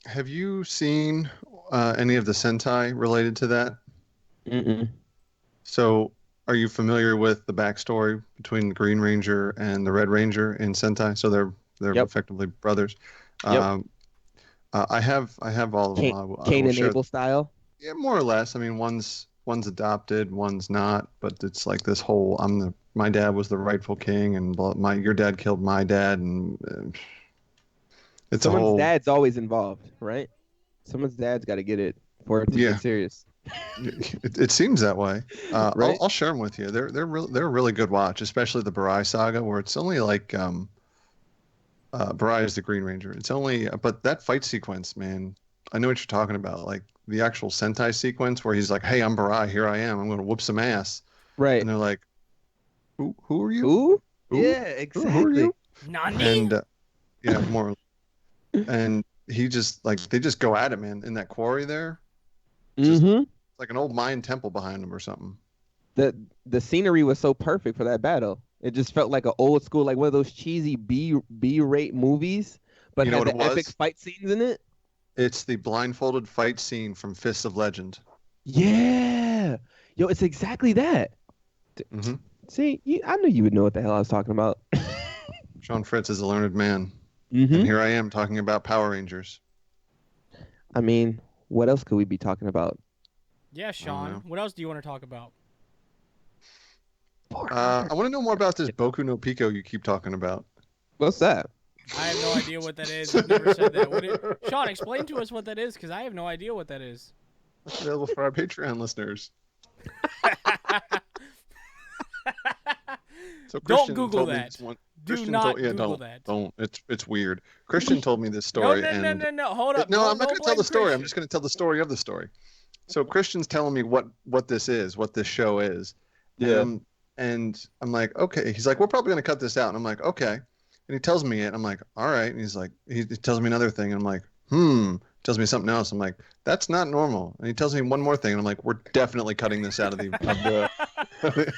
[SPEAKER 2] Have you seen any of the Sentai related to that?
[SPEAKER 3] Mm-mm.
[SPEAKER 2] So, are you familiar with the backstory between the Green Ranger and the Red Ranger in Sentai? So they're
[SPEAKER 3] Yep.
[SPEAKER 2] effectively brothers.
[SPEAKER 3] Yep.
[SPEAKER 2] I have all of them. I
[SPEAKER 3] Cain
[SPEAKER 2] will
[SPEAKER 3] and
[SPEAKER 2] share-
[SPEAKER 3] Abel style.
[SPEAKER 2] Yeah, more or less. I mean, one's adopted, one's not. But it's like this whole my dad was the rightful king, and your dad killed my dad, and it's
[SPEAKER 3] Someone's
[SPEAKER 2] a whole.
[SPEAKER 3] dad's always involved, right? Someone's dad's got to get it for it to
[SPEAKER 2] Yeah.
[SPEAKER 3] get serious.
[SPEAKER 2] It seems that way.
[SPEAKER 3] Right?
[SPEAKER 2] I'll share them with you. They're a really good watch, especially the Barai saga, where it's only like Barai is the Green Ranger. It's only, but that fight sequence, man, I know what you're talking about. Like the actual Sentai sequence where he's like, "Hey, I'm Barai. Here I am. I'm going to whoop some ass."
[SPEAKER 3] Right.
[SPEAKER 2] And they're like, "Who are you?"
[SPEAKER 3] Who?
[SPEAKER 2] Who?
[SPEAKER 3] Yeah,
[SPEAKER 2] Who are
[SPEAKER 3] exactly.
[SPEAKER 2] you?
[SPEAKER 1] Nani?
[SPEAKER 2] And yeah, more. And he just they just go at it, man. In that quarry there, just-
[SPEAKER 3] Mm-hmm.
[SPEAKER 2] it's like an old Mayan temple behind him or something.
[SPEAKER 3] The scenery was so perfect for that battle. It just felt like an old school, like one of those cheesy B-rate movies, but
[SPEAKER 2] You know
[SPEAKER 3] had
[SPEAKER 2] what
[SPEAKER 3] the
[SPEAKER 2] it
[SPEAKER 3] epic
[SPEAKER 2] was?
[SPEAKER 3] fight scenes in it.
[SPEAKER 2] It's the blindfolded fight scene from Fists of Legend.
[SPEAKER 3] Yeah, yo, it's exactly that.
[SPEAKER 2] hmm
[SPEAKER 3] See, I knew you would know what the hell I was talking about.
[SPEAKER 2] Sean Fritz is a learned man,
[SPEAKER 3] Mm-hmm.
[SPEAKER 2] and here I am talking about Power Rangers.
[SPEAKER 3] I mean, what else could we be talking about?
[SPEAKER 1] Yeah, Sean.
[SPEAKER 2] know.
[SPEAKER 1] What else do you want to talk about?
[SPEAKER 2] I want to know more about this Boku no Pico you keep talking about.
[SPEAKER 3] What's that?
[SPEAKER 1] I have no idea what that is. I've never said that. Sean, explain to us what that is, because I have no idea what that is.
[SPEAKER 2] It's available for our Patreon listeners. So
[SPEAKER 1] Don't
[SPEAKER 2] Christian
[SPEAKER 1] Google
[SPEAKER 2] told me
[SPEAKER 1] that.
[SPEAKER 2] this one-
[SPEAKER 1] Do
[SPEAKER 2] Christian
[SPEAKER 1] not
[SPEAKER 2] told- yeah,
[SPEAKER 1] Google
[SPEAKER 2] don't,
[SPEAKER 1] that.
[SPEAKER 2] Don't. It's weird. Christian told me this
[SPEAKER 1] No,
[SPEAKER 2] story,
[SPEAKER 1] no,
[SPEAKER 2] and
[SPEAKER 1] no. Hold up.
[SPEAKER 2] no,
[SPEAKER 1] Don't-
[SPEAKER 2] I'm not
[SPEAKER 1] don't
[SPEAKER 2] going to tell
[SPEAKER 1] blame
[SPEAKER 2] the story. I'm
[SPEAKER 1] Christian.
[SPEAKER 2] just going to tell the story of the story. So Christian's telling me what this is, what this show is.
[SPEAKER 3] Yeah.
[SPEAKER 2] And I'm like, okay. He's like, we're probably going to cut this out. And I'm like, okay. And he tells me it. And I'm like, all right. And he's like, he tells me another thing. And I'm like, tells me something else. I'm like, that's not normal. And he tells me one more thing. And I'm like, we're definitely cutting this out of the.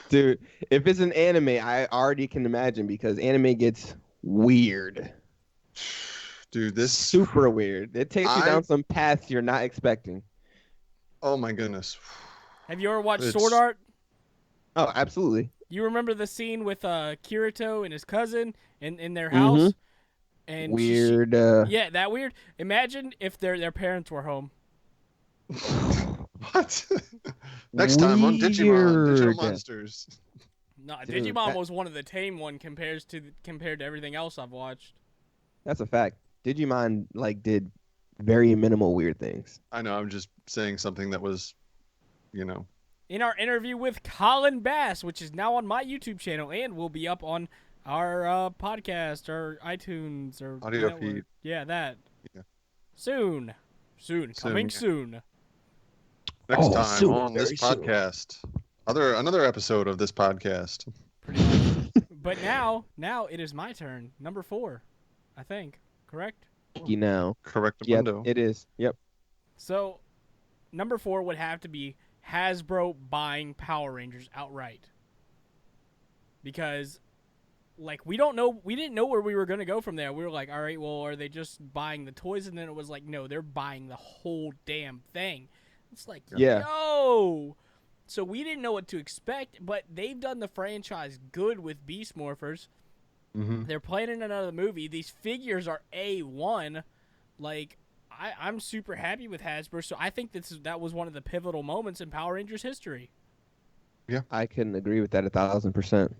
[SPEAKER 3] Dude, if it's an anime, I already can imagine because anime gets weird.
[SPEAKER 2] Dude, this
[SPEAKER 3] Super weird. It takes you
[SPEAKER 2] I-
[SPEAKER 3] down some paths you're not expecting.
[SPEAKER 2] Oh my goodness.
[SPEAKER 1] Have you ever watched
[SPEAKER 2] It's-
[SPEAKER 1] Sword Art?
[SPEAKER 3] Oh, absolutely.
[SPEAKER 1] You remember the scene with Kirito and his cousin in their
[SPEAKER 3] Mhm.
[SPEAKER 1] house? And
[SPEAKER 3] Weird.
[SPEAKER 1] yeah, that weird. Imagine if their parents were home.
[SPEAKER 2] What? Next time on Digimon, Digital
[SPEAKER 3] Weird.
[SPEAKER 2] Monsters.
[SPEAKER 1] No,
[SPEAKER 3] Dude,
[SPEAKER 1] Digimon
[SPEAKER 3] that-
[SPEAKER 1] was one of the tame one compared to everything else I've watched.
[SPEAKER 3] That's a fact. Digimon did very minimal weird things.
[SPEAKER 2] I know, I'm just saying something that was, you know.
[SPEAKER 1] In our interview with Colin Bass, which is now on my YouTube channel and will be up on our podcast or iTunes or
[SPEAKER 2] Audio
[SPEAKER 1] network.
[SPEAKER 2] feed.
[SPEAKER 1] Yeah, that.
[SPEAKER 2] Yeah.
[SPEAKER 1] Soon, coming
[SPEAKER 2] yeah.
[SPEAKER 1] soon.
[SPEAKER 2] Next
[SPEAKER 3] Oh,
[SPEAKER 2] time
[SPEAKER 3] soon,
[SPEAKER 2] on this
[SPEAKER 3] very soon.
[SPEAKER 2] podcast. Another episode of this podcast.
[SPEAKER 1] Pretty much. But now it is my turn. Number 4, I think. Correct?
[SPEAKER 3] You know.
[SPEAKER 2] Correct
[SPEAKER 3] Yep,
[SPEAKER 2] window.
[SPEAKER 3] it is. Yep.
[SPEAKER 1] So, number 4 would have to be Hasbro buying Power Rangers outright. Because, we didn't know where we were going to go from there. We were like, all right, well, are they just buying the toys? And then it was like, no, they're buying the whole damn thing. It's like,
[SPEAKER 3] Yeah.
[SPEAKER 1] yo! So we didn't know what to expect, but they've done the franchise good with Beast Morphers.
[SPEAKER 2] Mm-hmm.
[SPEAKER 1] They're planning another movie. These figures are A1. I'm super happy with Hasbro, so I think that was one of the pivotal moments in Power Rangers history.
[SPEAKER 3] I couldn't agree with that 1,000%.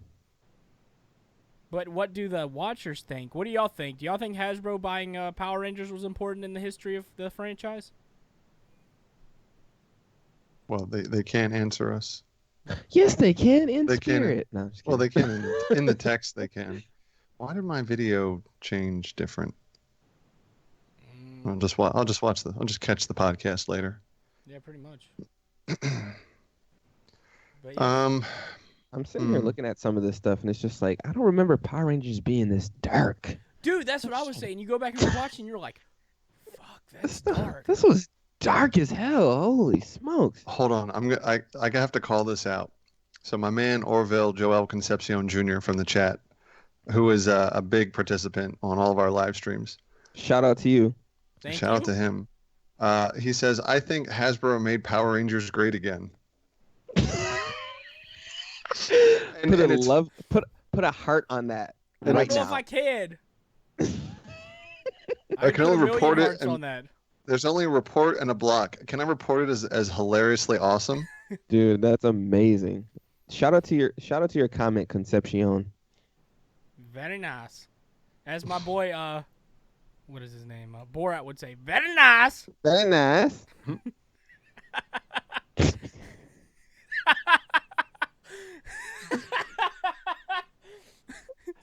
[SPEAKER 1] But what do the watchers think? What do y'all think? Do y'all think Hasbro buying Power Rangers was important in the history of the franchise?
[SPEAKER 2] Well, they can't answer us.
[SPEAKER 3] Yes, they can in
[SPEAKER 2] They can.
[SPEAKER 3] spirit. No, I'm just
[SPEAKER 2] Well,
[SPEAKER 3] kidding.
[SPEAKER 2] they can in the text. They can. Why did my video change different? I'll just catch the podcast later.
[SPEAKER 1] Yeah, pretty much. But yeah.
[SPEAKER 3] I'm sitting here looking at some of this stuff, and it's just like, I don't remember Power Rangers being this dark.
[SPEAKER 1] Dude, that's what I was saying. You go back and watch, and you're like, fuck, that's dark.
[SPEAKER 3] This was dark as hell. Holy smokes.
[SPEAKER 2] Hold on, I have to call this out. So my man Orville Joel Concepcion Jr. from the chat, who is a big participant on all of our live streams.
[SPEAKER 3] Shout out to you.
[SPEAKER 2] Shout out to him. He says, I think Hasbro made Power Rangers great again. And
[SPEAKER 3] Put a heart on that.
[SPEAKER 1] I
[SPEAKER 2] Right
[SPEAKER 1] don't know
[SPEAKER 2] now.
[SPEAKER 1] if I can.
[SPEAKER 2] I can
[SPEAKER 1] put a
[SPEAKER 2] only
[SPEAKER 1] million
[SPEAKER 2] report it
[SPEAKER 1] hearts
[SPEAKER 2] and-
[SPEAKER 1] on that.
[SPEAKER 2] There's only a report and a block. Can I report it as hilariously awesome?
[SPEAKER 3] Dude, that's amazing. Shout out to your comment, Concepcion.
[SPEAKER 1] Very nice. As my boy, what is his name? Borat would say, very nice.
[SPEAKER 3] Very nice.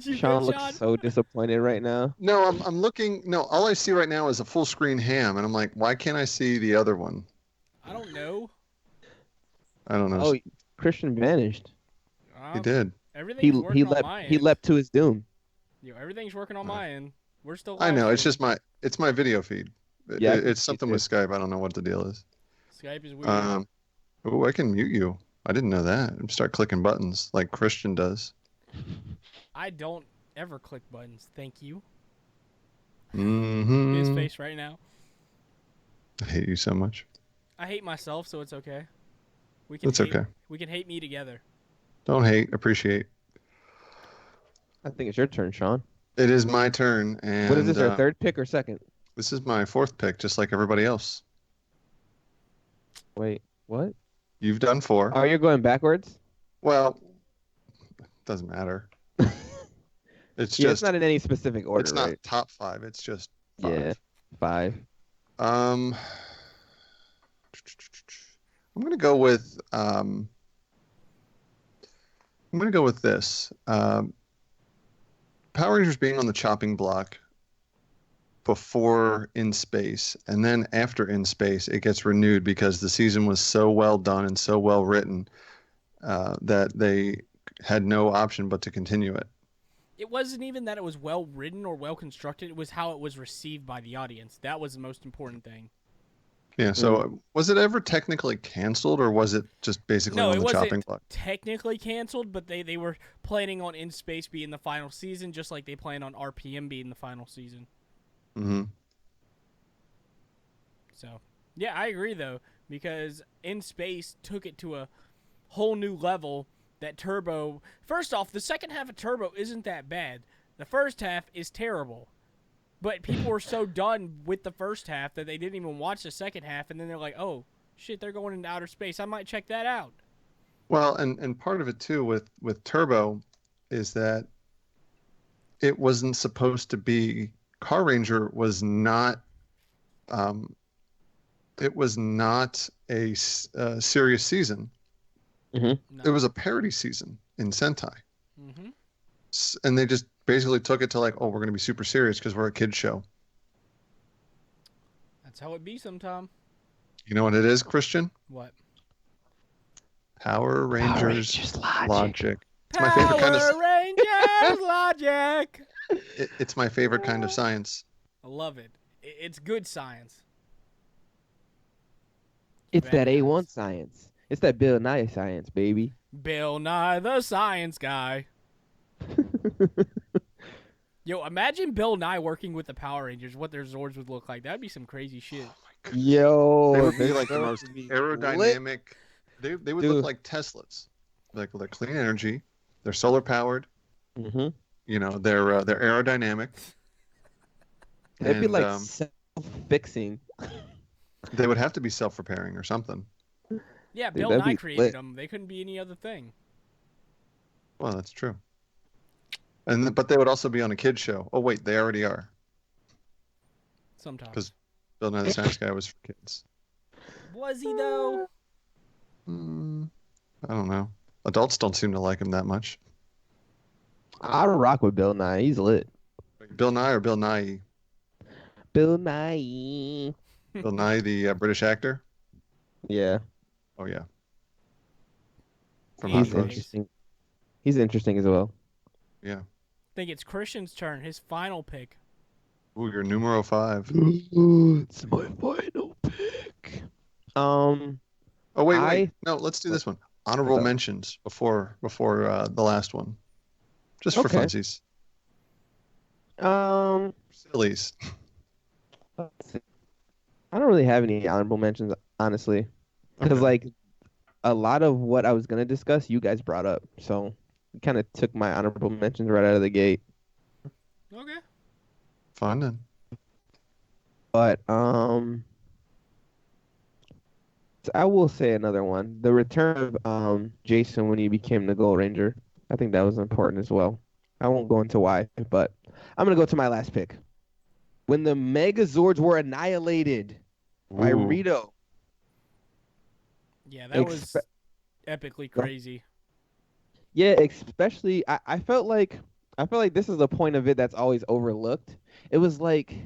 [SPEAKER 1] You
[SPEAKER 3] Sean
[SPEAKER 1] good,
[SPEAKER 3] looks
[SPEAKER 1] Sean?
[SPEAKER 3] so disappointed right now.
[SPEAKER 2] No, I'm looking. No, all I see right now is a full screen ham, and I'm like, why can't I see the other one?
[SPEAKER 1] I don't know.
[SPEAKER 2] I don't know.
[SPEAKER 3] Oh, Christian vanished.
[SPEAKER 2] He did.
[SPEAKER 1] Everything's working on my end.
[SPEAKER 3] He leapt to his doom.
[SPEAKER 1] Yo, everything's working on my end. We're still.
[SPEAKER 2] I know.
[SPEAKER 1] live
[SPEAKER 2] It's just my video feed.
[SPEAKER 3] Yeah,
[SPEAKER 2] It's
[SPEAKER 3] me
[SPEAKER 2] something
[SPEAKER 3] too.
[SPEAKER 2] with Skype. I don't know what the deal is.
[SPEAKER 1] Skype is weird.
[SPEAKER 2] Oh, I can mute you. I didn't know that. Start clicking buttons like Christian does.
[SPEAKER 1] I don't ever click buttons. Thank you.
[SPEAKER 2] Mm-hmm.
[SPEAKER 1] His face right now.
[SPEAKER 2] I hate you so much.
[SPEAKER 1] I hate myself, so it's okay.
[SPEAKER 2] It's okay.
[SPEAKER 1] We can hate me together.
[SPEAKER 2] Don't hate. Appreciate.
[SPEAKER 3] I think it's your turn, Sean.
[SPEAKER 2] It is my turn, and
[SPEAKER 3] What is this, our third pick or second?
[SPEAKER 2] this is my fourth pick, just like everybody else.
[SPEAKER 3] Wait, what?
[SPEAKER 2] You've done 4.
[SPEAKER 3] Oh, you're going backwards?
[SPEAKER 2] Well, doesn't matter. It's
[SPEAKER 3] Yeah,
[SPEAKER 2] just
[SPEAKER 3] it's not in any specific order,
[SPEAKER 2] it's not
[SPEAKER 3] right?
[SPEAKER 2] top 5. It's just 5.
[SPEAKER 3] Yeah, 5.
[SPEAKER 2] I'm gonna go with this. Power Rangers being on the chopping block before In Space, and then after In Space, it gets renewed because the season was so well done and so well written that they had no option but to continue it.
[SPEAKER 1] It wasn't even that it was well written or well constructed. It was how it was received by the audience. That was the most important thing.
[SPEAKER 2] Yeah. So was it ever technically canceled, or was it just basically
[SPEAKER 1] No,
[SPEAKER 2] on
[SPEAKER 1] it
[SPEAKER 2] the chopping
[SPEAKER 1] wasn't
[SPEAKER 2] block?
[SPEAKER 1] technically canceled, but they were planning on In Space being the final season, just like they plan on RPM being the final season.
[SPEAKER 2] Hmm.
[SPEAKER 1] So, yeah, I agree though, because In Space took it to a whole new level. That Turbo, first off, the second half of Turbo isn't that bad. The first half is terrible. But people were so done with the first half that they didn't even watch the second half, and then they're like, oh, shit, they're going into outer space. I might check that out.
[SPEAKER 2] Well, and part of it too with Turbo is that it wasn't supposed to be. Car Ranger was not. It was not a serious season.
[SPEAKER 1] No.
[SPEAKER 2] It was a parody season in Sentai.
[SPEAKER 1] Mm-hmm.
[SPEAKER 2] And they just basically took it to like, oh, we're going to be super serious because we're a kids show.
[SPEAKER 1] That's how it be sometime.
[SPEAKER 2] You know what it is, Christian?
[SPEAKER 1] What?
[SPEAKER 2] Power Rangers logic. It's my
[SPEAKER 1] Power
[SPEAKER 2] favorite kind of.
[SPEAKER 1] Rangers logic.
[SPEAKER 2] It's my favorite kind of science.
[SPEAKER 1] I love it. It's good science.
[SPEAKER 3] It's that
[SPEAKER 1] Very
[SPEAKER 3] A1
[SPEAKER 1] nice.
[SPEAKER 3] science. It's that Bill Nye science, baby.
[SPEAKER 1] Bill Nye the Science Guy. Yo, imagine Bill Nye working with the Power Rangers. What their Zords would look like. That'd be some crazy shit.
[SPEAKER 3] Yo,
[SPEAKER 2] They would be
[SPEAKER 3] this
[SPEAKER 2] like the
[SPEAKER 3] girl
[SPEAKER 2] most
[SPEAKER 3] would be
[SPEAKER 2] aerodynamic. They would
[SPEAKER 3] Dude.
[SPEAKER 2] look like Teslas. Like they're clean energy. They're solar powered.
[SPEAKER 3] lit. Mhm.
[SPEAKER 2] You know, they're aerodynamic.
[SPEAKER 3] They'd be
[SPEAKER 2] And,
[SPEAKER 3] like self-fixing.
[SPEAKER 2] they would have to be self-repairing or something.
[SPEAKER 1] Yeah,
[SPEAKER 3] Dude,
[SPEAKER 1] Bill
[SPEAKER 3] that'd
[SPEAKER 1] Nye
[SPEAKER 3] be
[SPEAKER 1] created
[SPEAKER 3] lit.
[SPEAKER 1] them. They couldn't be any other thing.
[SPEAKER 2] Well, that's true. But they would also be on a kids show. Oh wait, they already are.
[SPEAKER 1] Sometimes.
[SPEAKER 2] 'Cause Bill Nye the Science Guy was for kids.
[SPEAKER 1] Was he though?
[SPEAKER 2] I don't know. Adults don't seem to like him that much.
[SPEAKER 3] I rock with Bill Nye. He's lit.
[SPEAKER 2] Bill Nye or Bill Nye?
[SPEAKER 3] Bill Nye.
[SPEAKER 2] Bill Nye, the British actor.
[SPEAKER 3] Yeah,
[SPEAKER 2] Oh yeah. From
[SPEAKER 3] he's
[SPEAKER 2] Hot Fuzz.
[SPEAKER 3] interesting. He's interesting as well.
[SPEAKER 2] Yeah.
[SPEAKER 1] I think it's Christian's turn. His final pick.
[SPEAKER 2] Ooh, you're numero 5.
[SPEAKER 3] It's my final pick.
[SPEAKER 2] Oh wait.
[SPEAKER 3] I-
[SPEAKER 2] No, let's do this one. Honorable
[SPEAKER 3] What's up?
[SPEAKER 2] mentions before the last one, just for
[SPEAKER 3] Okay.
[SPEAKER 2] funsies. Sillies.
[SPEAKER 3] Let's see. I don't really have any honorable mentions, honestly, because
[SPEAKER 2] Okay.
[SPEAKER 3] like a lot of what I was gonna discuss, you guys brought up, so it kind of took my honorable mentions right out of the gate.
[SPEAKER 1] Okay.
[SPEAKER 2] Fun then.
[SPEAKER 3] But I will say another one: the return of Jason when he became the Gold Ranger. I think that was important as well. I won't go into why, but I'm gonna go to my last pick. When the Megazords were annihilated by
[SPEAKER 2] Ooh.
[SPEAKER 3] Rito.
[SPEAKER 1] Yeah, that was
[SPEAKER 3] Expe-
[SPEAKER 1] epically crazy.
[SPEAKER 3] Yeah, especially I felt like this is a point of it that's always overlooked. It was like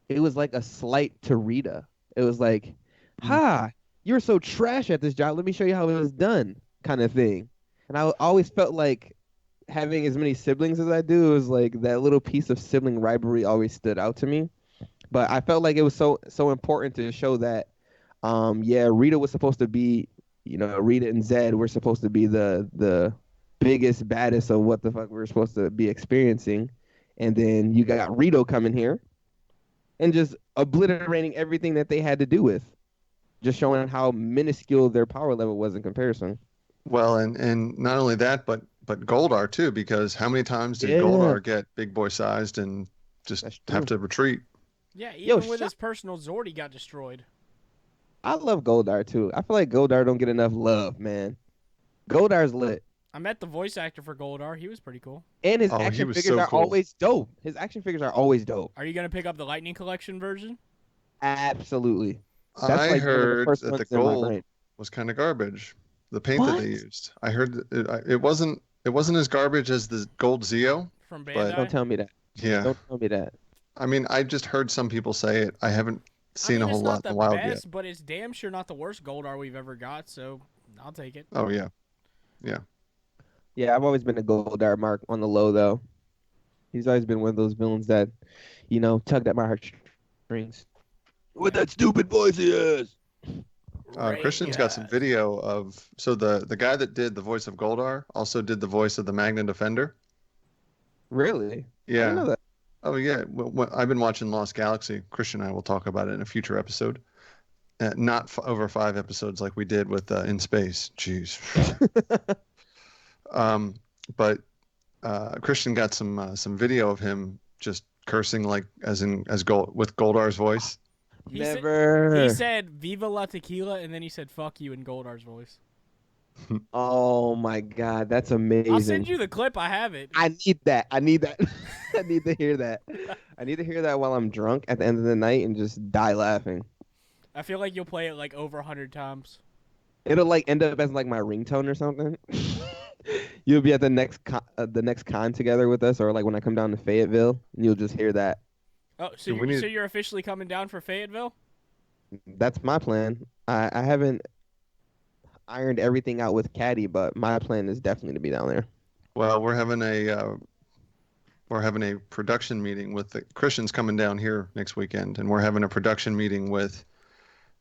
[SPEAKER 3] a slight to Rita. It was like, ha, you're so trash at this job. Let me show you how it was done, kind of thing. And I always felt like having as many siblings as I do, it was like that little piece of sibling rivalry always stood out to me. But I felt like it was so important to show that yeah, Rita was supposed to be, Rita and Zed were supposed to be the biggest, baddest of what the fuck we were supposed to be experiencing. And then you got Rito coming here and just obliterating everything that they had to do with. Just showing how minuscule their power level was in comparison.
[SPEAKER 2] Well, and not only that, but Goldar too, because how many times did
[SPEAKER 3] Yeah.
[SPEAKER 2] Goldar get big boy sized and just
[SPEAKER 3] That's
[SPEAKER 2] have
[SPEAKER 3] true.
[SPEAKER 2] to retreat?
[SPEAKER 1] Yeah,
[SPEAKER 3] Yo,
[SPEAKER 1] even with
[SPEAKER 3] shut-
[SPEAKER 1] his personal Zord, he got destroyed.
[SPEAKER 3] I love Goldar too. I feel like Goldar don't get enough love, man. Goldar's lit.
[SPEAKER 1] I met the voice actor for Goldar. He was pretty cool.
[SPEAKER 3] And his
[SPEAKER 2] Oh, he
[SPEAKER 3] action
[SPEAKER 2] was
[SPEAKER 3] figures
[SPEAKER 2] so
[SPEAKER 3] are
[SPEAKER 2] cool.
[SPEAKER 3] always dope. His action figures are always dope.
[SPEAKER 1] Are you gonna pick up the Lightning Collection version?
[SPEAKER 3] Absolutely. That's
[SPEAKER 2] I
[SPEAKER 3] like one of the
[SPEAKER 2] heard
[SPEAKER 3] first
[SPEAKER 2] that the
[SPEAKER 3] ones in my
[SPEAKER 2] gold
[SPEAKER 3] brain.
[SPEAKER 2] was kind of garbage. The paint that they
[SPEAKER 3] What?
[SPEAKER 2] used. I heard that it wasn't as garbage as the gold Zeo.
[SPEAKER 1] From
[SPEAKER 2] But-
[SPEAKER 1] Bandai?
[SPEAKER 3] Don't tell me that.
[SPEAKER 2] Yeah.
[SPEAKER 3] Don't tell me that.
[SPEAKER 2] I mean, I just heard some people say it. I haven't seen a whole
[SPEAKER 1] it's
[SPEAKER 2] lot
[SPEAKER 1] not
[SPEAKER 2] in
[SPEAKER 1] the
[SPEAKER 2] the wild
[SPEAKER 1] best,
[SPEAKER 2] yet.
[SPEAKER 1] but it's damn sure not the worst Goldar we've ever got, so I'll take it.
[SPEAKER 2] Oh yeah.
[SPEAKER 3] Yeah, I've always been a Goldar mark on the low though. He's always been one of those villains that, tugged at my heartstrings. With that stupid voice he has.
[SPEAKER 2] Christian's got some video of the guy that did the voice of Goldar also did the voice of the Magna Defender.
[SPEAKER 3] Really? I didn't know
[SPEAKER 2] Yeah.
[SPEAKER 3] that.
[SPEAKER 2] Oh yeah, I've been watching Lost Galaxy. Christian and I will talk about it in a future episode. Not over 5 episodes like we did with In Space. Jeez. um, but Christian got some video of him just cursing like as Gold with Goldar's voice.
[SPEAKER 1] He
[SPEAKER 3] Never.
[SPEAKER 1] He said "Viva la tequila" and then he said "fuck you" in Goldar's voice.
[SPEAKER 3] Oh my God, that's amazing.
[SPEAKER 1] I'll send you the clip. I have it.
[SPEAKER 3] I need that. I need that. I need to hear that. I need to hear that while I'm drunk at the end of the night and just die laughing.
[SPEAKER 1] I feel like you'll play it like over 100 times.
[SPEAKER 3] It'll like end up as like my ringtone or something. You'll be at the next con together with us, or like when I come down to Fayetteville, and you'll just hear that.
[SPEAKER 1] Oh, so you're officially coming down for Fayetteville?
[SPEAKER 3] That's my plan. I haven't ironed everything out with Caddy, but my plan is definitely to be down there.
[SPEAKER 2] Well, we're having a production meeting with the Christian's coming down here next weekend, and we're having a production meeting with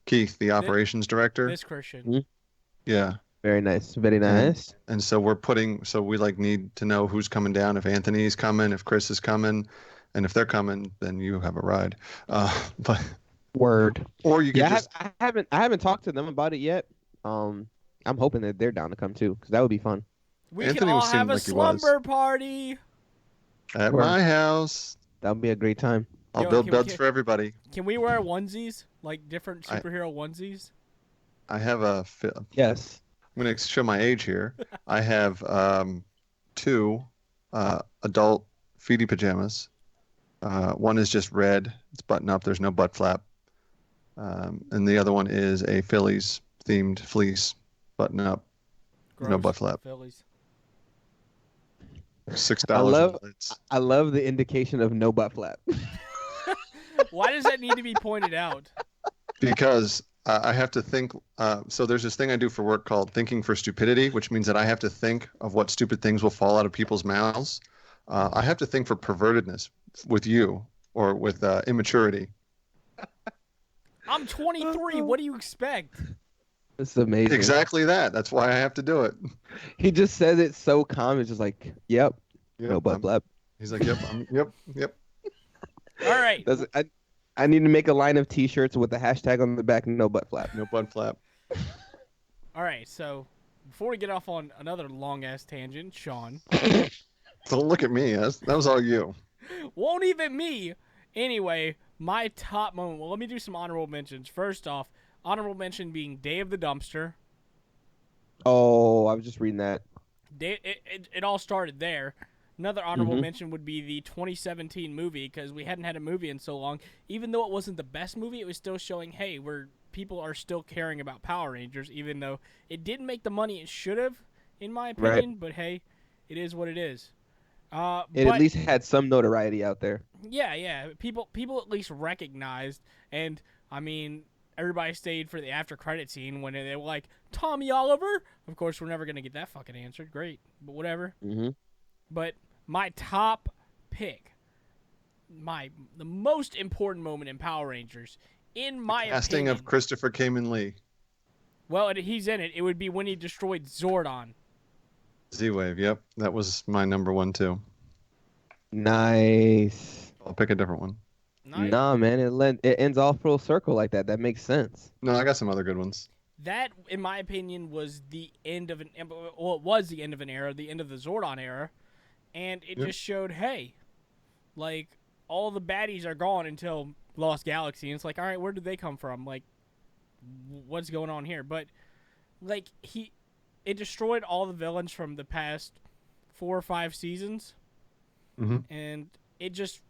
[SPEAKER 2] Keith, the operations director.
[SPEAKER 1] This Christian.
[SPEAKER 3] Mm-hmm.
[SPEAKER 2] Yeah.
[SPEAKER 3] Very nice. Very nice.
[SPEAKER 2] And so we like need to know who's coming down, if Anthony's coming, if Chris is coming, and if they're coming, then you have a ride. But
[SPEAKER 3] Word.
[SPEAKER 2] or you can
[SPEAKER 3] I haven't talked to them about it yet. I'm hoping that they're down to come too, because that would be fun.
[SPEAKER 1] We
[SPEAKER 2] Anthony
[SPEAKER 1] can all
[SPEAKER 2] seemed
[SPEAKER 1] have a
[SPEAKER 2] like he was.
[SPEAKER 1] slumber party.
[SPEAKER 2] at my house.
[SPEAKER 3] That would be a great time.
[SPEAKER 2] I'll
[SPEAKER 1] Yo,
[SPEAKER 2] build beds for everybody.
[SPEAKER 1] Can we wear onesies, like different superhero onesies?
[SPEAKER 2] I have a.
[SPEAKER 3] Yes.
[SPEAKER 2] I'm going to show my age here. I have 2 adult feety pajamas. One is just red. It's button up. There's no butt flap. And the other one is a Phillies themed fleece button up.
[SPEAKER 1] Gross.
[SPEAKER 2] No butt flap.
[SPEAKER 1] Phillies.
[SPEAKER 2] $6.
[SPEAKER 3] I love the indication of no butt flap.
[SPEAKER 1] Why does that need to be pointed out?
[SPEAKER 2] Because I have to think. So there's this thing I do for work called Thinking for Stupidity, which means that I have to think of what stupid things will fall out of people's mouths. I have to think for pervertedness with you or with immaturity.
[SPEAKER 1] I'm 23. What do you expect?
[SPEAKER 3] It's amazing.
[SPEAKER 2] Exactly that. That's why I have to do it.
[SPEAKER 3] He just says it so calm. It's just like, yep, no butt flap.
[SPEAKER 2] He's like, yep, yep.
[SPEAKER 1] All right.
[SPEAKER 3] I need to make a line of T-shirts with the hashtag on the back, no butt flap.
[SPEAKER 2] No butt flap.
[SPEAKER 1] All right. So before we get off on another long ass tangent, Sean.
[SPEAKER 2] Don't look at me. That was all you.
[SPEAKER 1] Won't even me. Anyway, my top moment. Well, let me do some honorable mentions. First off, honorable mention being Day of the Dumpster.
[SPEAKER 3] Oh, I was just reading that.
[SPEAKER 1] It all started there. Another honorable mention would be the 2017 movie, because we hadn't had a movie in so long. Even though it wasn't the best movie, it was still showing, hey, people are still caring about Power Rangers, even though it didn't make the money it should have, in my opinion. Right. But hey, it is what it is. At
[SPEAKER 3] least had some notoriety out there.
[SPEAKER 1] Yeah. People at least recognized, and I mean, everybody stayed for the after credit scene when they were like, Tommy Oliver? Of course, we're never going to get that fucking answered. Great. But whatever.
[SPEAKER 3] Mm-hmm.
[SPEAKER 1] But my top pick, the most important moment in Power Rangers, in my opinion.
[SPEAKER 2] Casting of Christopher Kamen Lee.
[SPEAKER 1] Well, he's in it. It would be when he destroyed Zordon.
[SPEAKER 2] Z-Wave, yep. That was my number 1, too.
[SPEAKER 3] Nice.
[SPEAKER 2] I'll pick a different one.
[SPEAKER 1] Nice.
[SPEAKER 3] Nah, man, it ends all full circle like that. That makes sense.
[SPEAKER 2] No, I got some other good ones.
[SPEAKER 1] That, in my opinion, was the end of it was the end of an era, the end of the Zordon era, and it just showed, hey, like, all the baddies are gone until Lost Galaxy, and it's like, all right, where did they come from? Like, what's going on here? But, like, it destroyed all the villains from the past 4 or 5 seasons, and it just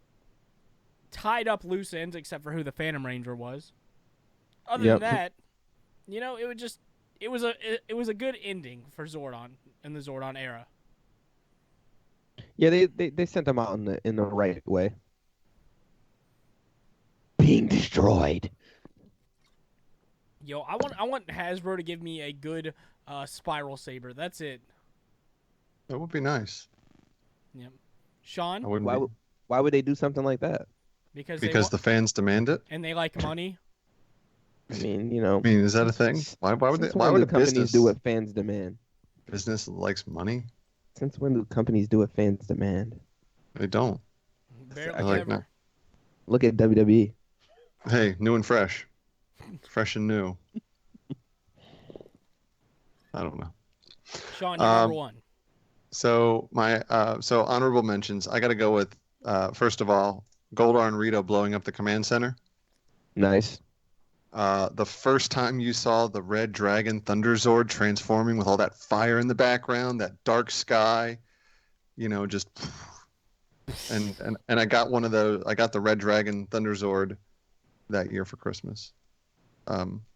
[SPEAKER 1] tied up loose ends except for who the Phantom Ranger was. Other than that, you know, it was a good ending for Zordon in the Zordon era.
[SPEAKER 3] Yeah, they sent them out in the right way. Being destroyed.
[SPEAKER 1] Yo, I want Hasbro to give me a good Spiral Saber. That's it.
[SPEAKER 2] That would be nice.
[SPEAKER 1] Yep. Sean?
[SPEAKER 3] Why would they do something like that?
[SPEAKER 2] Because the fans demand it.
[SPEAKER 1] And they like money.
[SPEAKER 3] I mean, you know.
[SPEAKER 2] Is that a thing? Why would
[SPEAKER 3] the companies do what fans demand?
[SPEAKER 2] Business likes money.
[SPEAKER 3] Since when do companies do what fans demand?
[SPEAKER 2] They don't.
[SPEAKER 1] Barely
[SPEAKER 2] I like
[SPEAKER 1] ever.
[SPEAKER 2] that.
[SPEAKER 3] Look at WWE.
[SPEAKER 2] Hey, new and fresh. Fresh and new. I don't know.
[SPEAKER 1] Sean, you're number
[SPEAKER 2] Um,
[SPEAKER 1] one.
[SPEAKER 2] So my so honorable mentions. I got to go with first of all, Goldar and Rito blowing up the command center.
[SPEAKER 3] Nice.
[SPEAKER 2] The first time you saw the Red Dragon Thunder Zord transforming with all that fire in the background, that dark sky, just and I got one of those. I got the Red Dragon Thunder Zord that year for Christmas.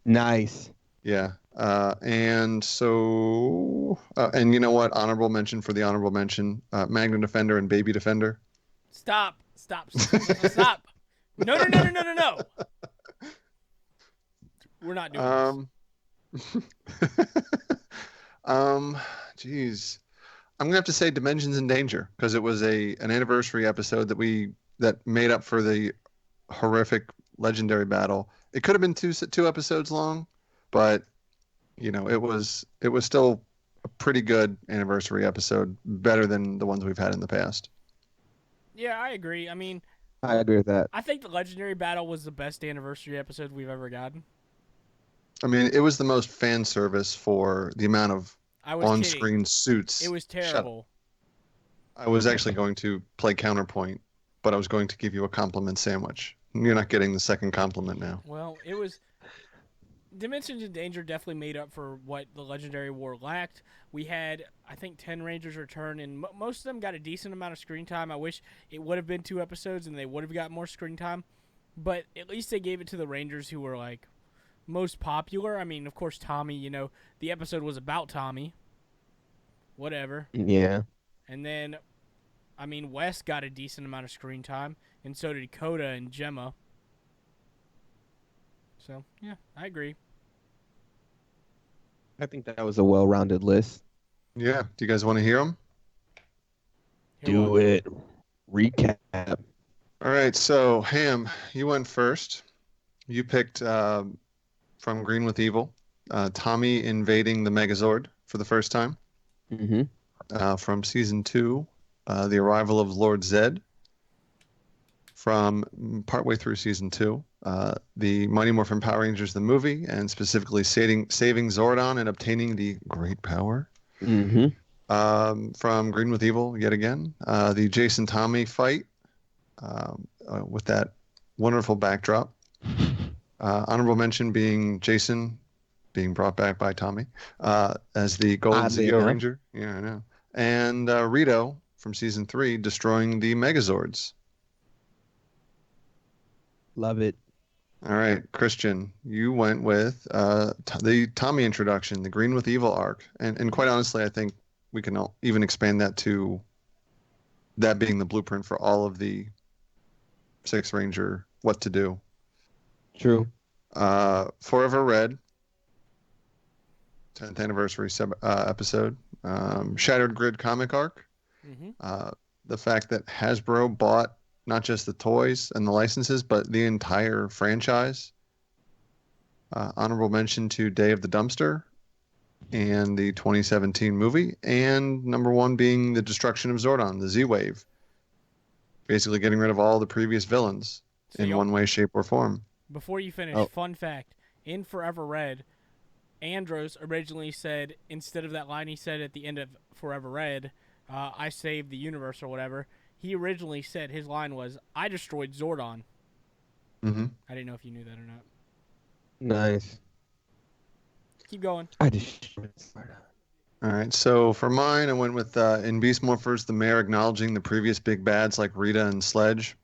[SPEAKER 3] Nice.
[SPEAKER 2] Yeah. And so, and you know what? Honorable mention for the honorable mention: Magna Defender and Baby Defender.
[SPEAKER 1] Stop. Stop. No. We're not doing
[SPEAKER 2] Geez, I'm gonna have to say Dimensions in Danger because it was an anniversary episode that made up for the horrific legendary battle. It could have been two episodes long, but it was still a pretty good anniversary episode, better than the ones we've had in the past.
[SPEAKER 1] this. Yeah, I agree. I mean,
[SPEAKER 3] I agree with that.
[SPEAKER 1] I think the Legendary Battle was the best anniversary episode we've ever gotten.
[SPEAKER 2] I mean, it was the most fan service for the amount of
[SPEAKER 1] I was kidding.
[SPEAKER 2] on-screen suits.
[SPEAKER 1] It was terrible.
[SPEAKER 2] I was actually going to play counterpoint, but I was going to give you a compliment sandwich. You're not getting the second compliment now.
[SPEAKER 1] Well, it was. Dimensions in Danger definitely made up for what the Legendary War lacked. We had, I think, 10 Rangers return, and most of them got a decent amount of screen time. I wish it would have been 2 episodes and they would have got more screen time. But at least they gave it to the Rangers who were, like, most popular. I mean, of course, Tommy, the episode was about Tommy. Whatever.
[SPEAKER 3] Yeah.
[SPEAKER 1] And then, I mean, Wes got a decent amount of screen time, and so did Coda and Gemma. So, yeah, I agree.
[SPEAKER 3] I think that was a well-rounded list.
[SPEAKER 2] Yeah. Do you guys want to hear them?
[SPEAKER 3] Do it. Recap.
[SPEAKER 2] All right. So, Ham, you went first. You picked from Green with Evil, Tommy invading the Megazord for the first time.
[SPEAKER 3] Mm-hmm.
[SPEAKER 2] From season 2, the arrival of Lord Zed. From partway through season 2, the Mighty Morphin Power Rangers the movie, and specifically saving Zordon and obtaining the Great Power.
[SPEAKER 3] Mm-hmm.
[SPEAKER 2] From Green with Evil, yet again, the Jason Tommy fight with that wonderful backdrop. Honorable mention being Jason being brought back by Tommy as the Golden
[SPEAKER 3] Oddly
[SPEAKER 2] Zeo
[SPEAKER 3] enough.
[SPEAKER 2] Ranger. Yeah, I know. And Rito from season 3 destroying the Megazords.
[SPEAKER 3] Love it.
[SPEAKER 2] All right, Christian, you went with the Tommy introduction, the Green with Evil arc, and quite honestly, I think we can even expand that to that being the blueprint for all of the Sixth Ranger what to do.
[SPEAKER 3] True.
[SPEAKER 2] Forever Red, 10th anniversary episode, Shattered Grid comic arc, the fact that Hasbro bought not just the toys and the licenses, but the entire franchise. Honorable mention to Day of the Dumpster and the 2017 movie. And number 1 being the destruction of Zordon, the Z-Wave. Basically getting rid of all the previous villains in one way, shape, or form.
[SPEAKER 1] Before you finish, fun fact. In Forever Red, Andros originally said, instead of that line he said at the end of Forever Red, I saved the universe or whatever, he originally said his line was, I destroyed Zordon.
[SPEAKER 2] Mm-hmm.
[SPEAKER 1] I didn't know if you knew that or not.
[SPEAKER 3] Nice.
[SPEAKER 1] Keep going.
[SPEAKER 3] I destroyed Zordon.
[SPEAKER 2] All right, so for mine, I went with in Beast Morphers, the mayor acknowledging the previous big bads like Rita and Sledge.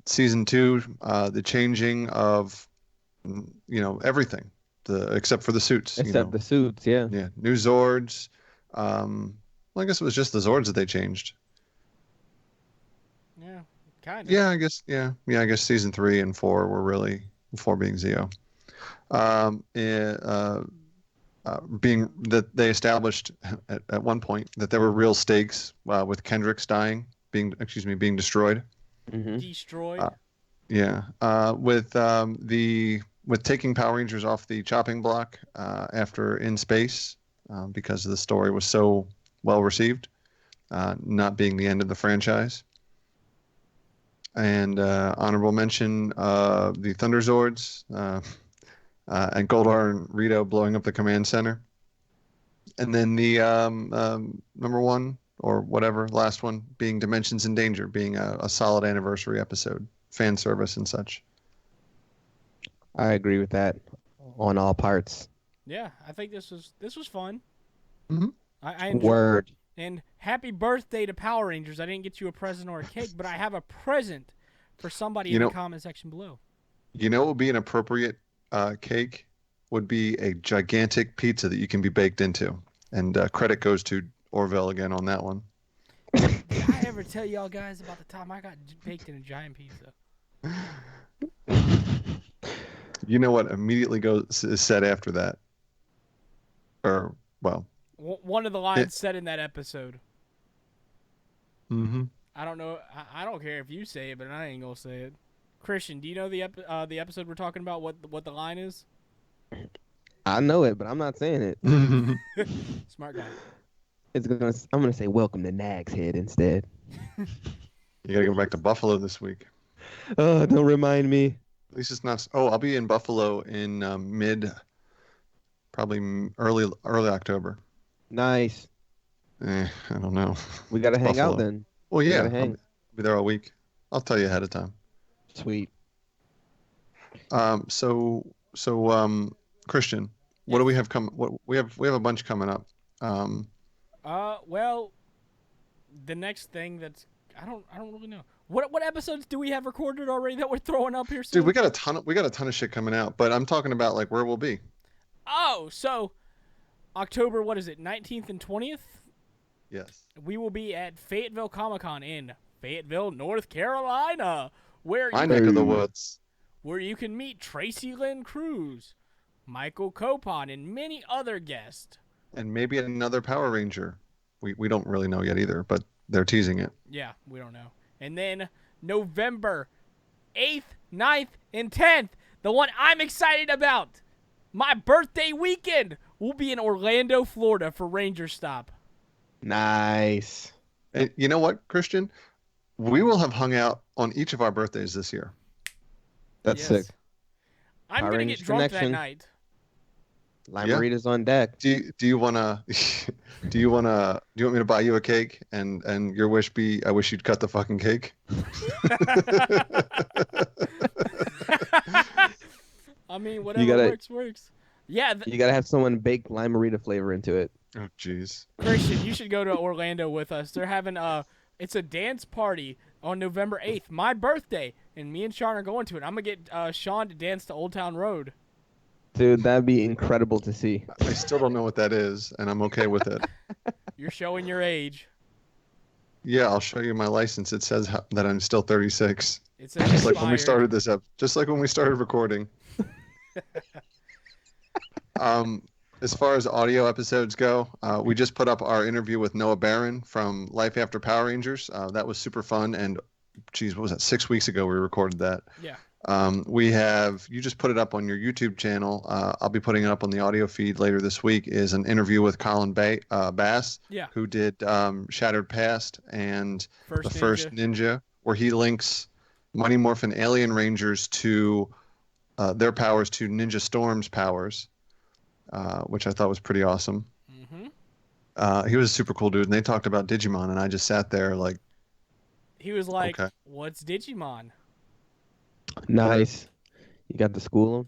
[SPEAKER 2] Season 2, the changing of, everything, except for the suits.
[SPEAKER 3] Except the suits, yeah.
[SPEAKER 2] Yeah, new Zords. Well, I guess it was just the Zords that they changed.
[SPEAKER 1] Yeah, kind of.
[SPEAKER 2] Yeah, I guess. Yeah, I guess season 3 and 4 were really 4 being Zeo. Being that they established at one point that there were real stakes with Kendricks being destroyed.
[SPEAKER 3] Mm-hmm.
[SPEAKER 1] Destroyed.
[SPEAKER 2] With taking Power Rangers off the chopping block after In Space because the story was so well received, not being the end of the franchise. and honorable mention the Thunderzords and Goldar and Rito blowing up the command center. And then the number one or whatever, last one, being Dimensions in Danger, being a solid anniversary episode, fan service and such.
[SPEAKER 3] I agree with that on all parts.
[SPEAKER 1] Yeah, I think this was fun.
[SPEAKER 2] Mhm.
[SPEAKER 1] I enjoyed.
[SPEAKER 3] Word.
[SPEAKER 1] And happy birthday to Power Rangers. I didn't get you a present or a cake, but I have a present for somebody in the comment section below.
[SPEAKER 2] You know what would be an appropriate cake? Would be a gigantic pizza that you can be baked into. And credit goes to Orville again on that one.
[SPEAKER 1] Did I ever tell y'all guys about the time I got baked in a giant pizza?
[SPEAKER 2] You know what immediately is said after that? Or, well...
[SPEAKER 1] One of the lines said in that episode.
[SPEAKER 2] Mm-hmm.
[SPEAKER 1] I don't know. I don't care if you say it, but I ain't gonna say it. Christian, do you know the episode we're talking about? What the line is?
[SPEAKER 3] I know it, but I'm not saying it.
[SPEAKER 1] Smart guy.
[SPEAKER 3] I'm gonna say welcome to Nag's Head instead.
[SPEAKER 2] You gotta go back to Buffalo this week.
[SPEAKER 3] Oh, don't remind me.
[SPEAKER 2] At least it's not. Oh, I'll be in Buffalo in probably early October.
[SPEAKER 3] Nice.
[SPEAKER 2] I don't know.
[SPEAKER 3] We gotta hang
[SPEAKER 2] Buffalo.
[SPEAKER 3] out then.
[SPEAKER 2] Well, yeah,
[SPEAKER 3] gotta hang.
[SPEAKER 2] I'll be there all week. I'll tell you ahead of time.
[SPEAKER 3] Sweet.
[SPEAKER 2] So Christian, what do we have What we have a bunch coming up.
[SPEAKER 1] Well, the next thing that's I don't really know. What episodes do we have recorded already that we're throwing up here soon?
[SPEAKER 2] Dude, we got a ton of shit coming out, but I'm talking about like where we'll be.
[SPEAKER 1] Oh, so October, what is it, 19th and 20th?
[SPEAKER 2] Yes.
[SPEAKER 1] We will be at Fayetteville Comic-Con in Fayetteville, North Carolina, where
[SPEAKER 2] My neck of the woods.
[SPEAKER 1] Where you can meet Tracy Lynn Cruz, Michael Copon, and many other guests.
[SPEAKER 2] And maybe another Power Ranger. We don't really know yet either, but they're teasing it.
[SPEAKER 1] Yeah, we don't know. And then November 8th, 9th, and 10th, the one I'm excited about, my birthday weekend, we'll be in Orlando, Florida for Ranger Stop.
[SPEAKER 3] Nice.
[SPEAKER 2] And you know what, Christian? We will have hung out on each of our birthdays this year.
[SPEAKER 3] That's sick.
[SPEAKER 1] I'm
[SPEAKER 3] Power
[SPEAKER 1] going to
[SPEAKER 3] Rangers
[SPEAKER 1] get drunk
[SPEAKER 3] connection.
[SPEAKER 1] that night.
[SPEAKER 3] Limeritas on deck.
[SPEAKER 2] Do you wanna do you want me to buy you a cake and your wish be I wish you'd cut the fucking cake?
[SPEAKER 1] I mean, whatever works. Yeah.
[SPEAKER 3] You gotta have someone bake Limerita flavor into it.
[SPEAKER 2] Oh jeez.
[SPEAKER 1] Christian, you should go to Orlando with us. They're having it's a dance party on November 8th, my birthday, and me and Sean are going to it. I'm gonna get Sean to dance to Old Town Road.
[SPEAKER 3] Dude, that'd be incredible to see.
[SPEAKER 2] I still don't know what that is, and I'm okay with it.
[SPEAKER 1] You're showing your age.
[SPEAKER 2] Yeah, I'll show you my license. It says that I'm still 36.
[SPEAKER 1] It's
[SPEAKER 2] just like when we started this up. Just like when we started recording. As far as audio episodes go, we just put up our interview with Noah Barron from Life After Power Rangers. That was super fun, and geez, what was that? 6 weeks ago we recorded that.
[SPEAKER 1] Yeah.
[SPEAKER 2] You just put it up on your YouTube channel. I'll be putting it up on the audio feed later this week. Is an interview with Colin Bass, who did Shattered Past and First Ninja, where he links Mighty Morphin Alien Rangers to their powers to Ninja Storm's powers, which I thought was pretty awesome. Mm-hmm. He was a super cool dude, and they talked about Digimon, and I just sat there like.
[SPEAKER 1] He was like, okay. What's Digimon?
[SPEAKER 3] Nice. You got to school them?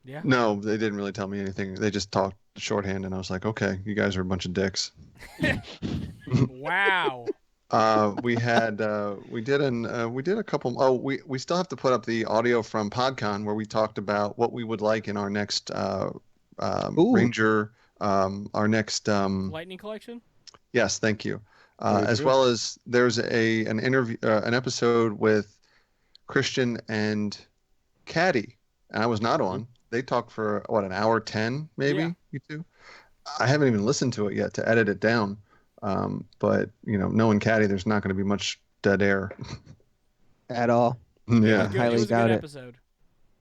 [SPEAKER 1] Yeah.
[SPEAKER 2] No, they didn't really tell me anything. They just talked shorthand, and I was like, okay, you guys are a bunch of dicks.
[SPEAKER 1] Wow.
[SPEAKER 2] We did a couple. Oh, we still have to put up the audio from PodCon where we talked about what we would like in our next Ranger, our next
[SPEAKER 1] Lightning Collection.
[SPEAKER 2] Yes, thank you. As well as there's an interview, an episode with Christian and Caddy, and I was not on. They talked for what, an hour 10 maybe. Yeah. You two. I haven't even listened to it yet to edit it down. But knowing Caddy, there's not going to be much dead air
[SPEAKER 3] at all.
[SPEAKER 2] Yeah,
[SPEAKER 1] I highly doubt it. Episode.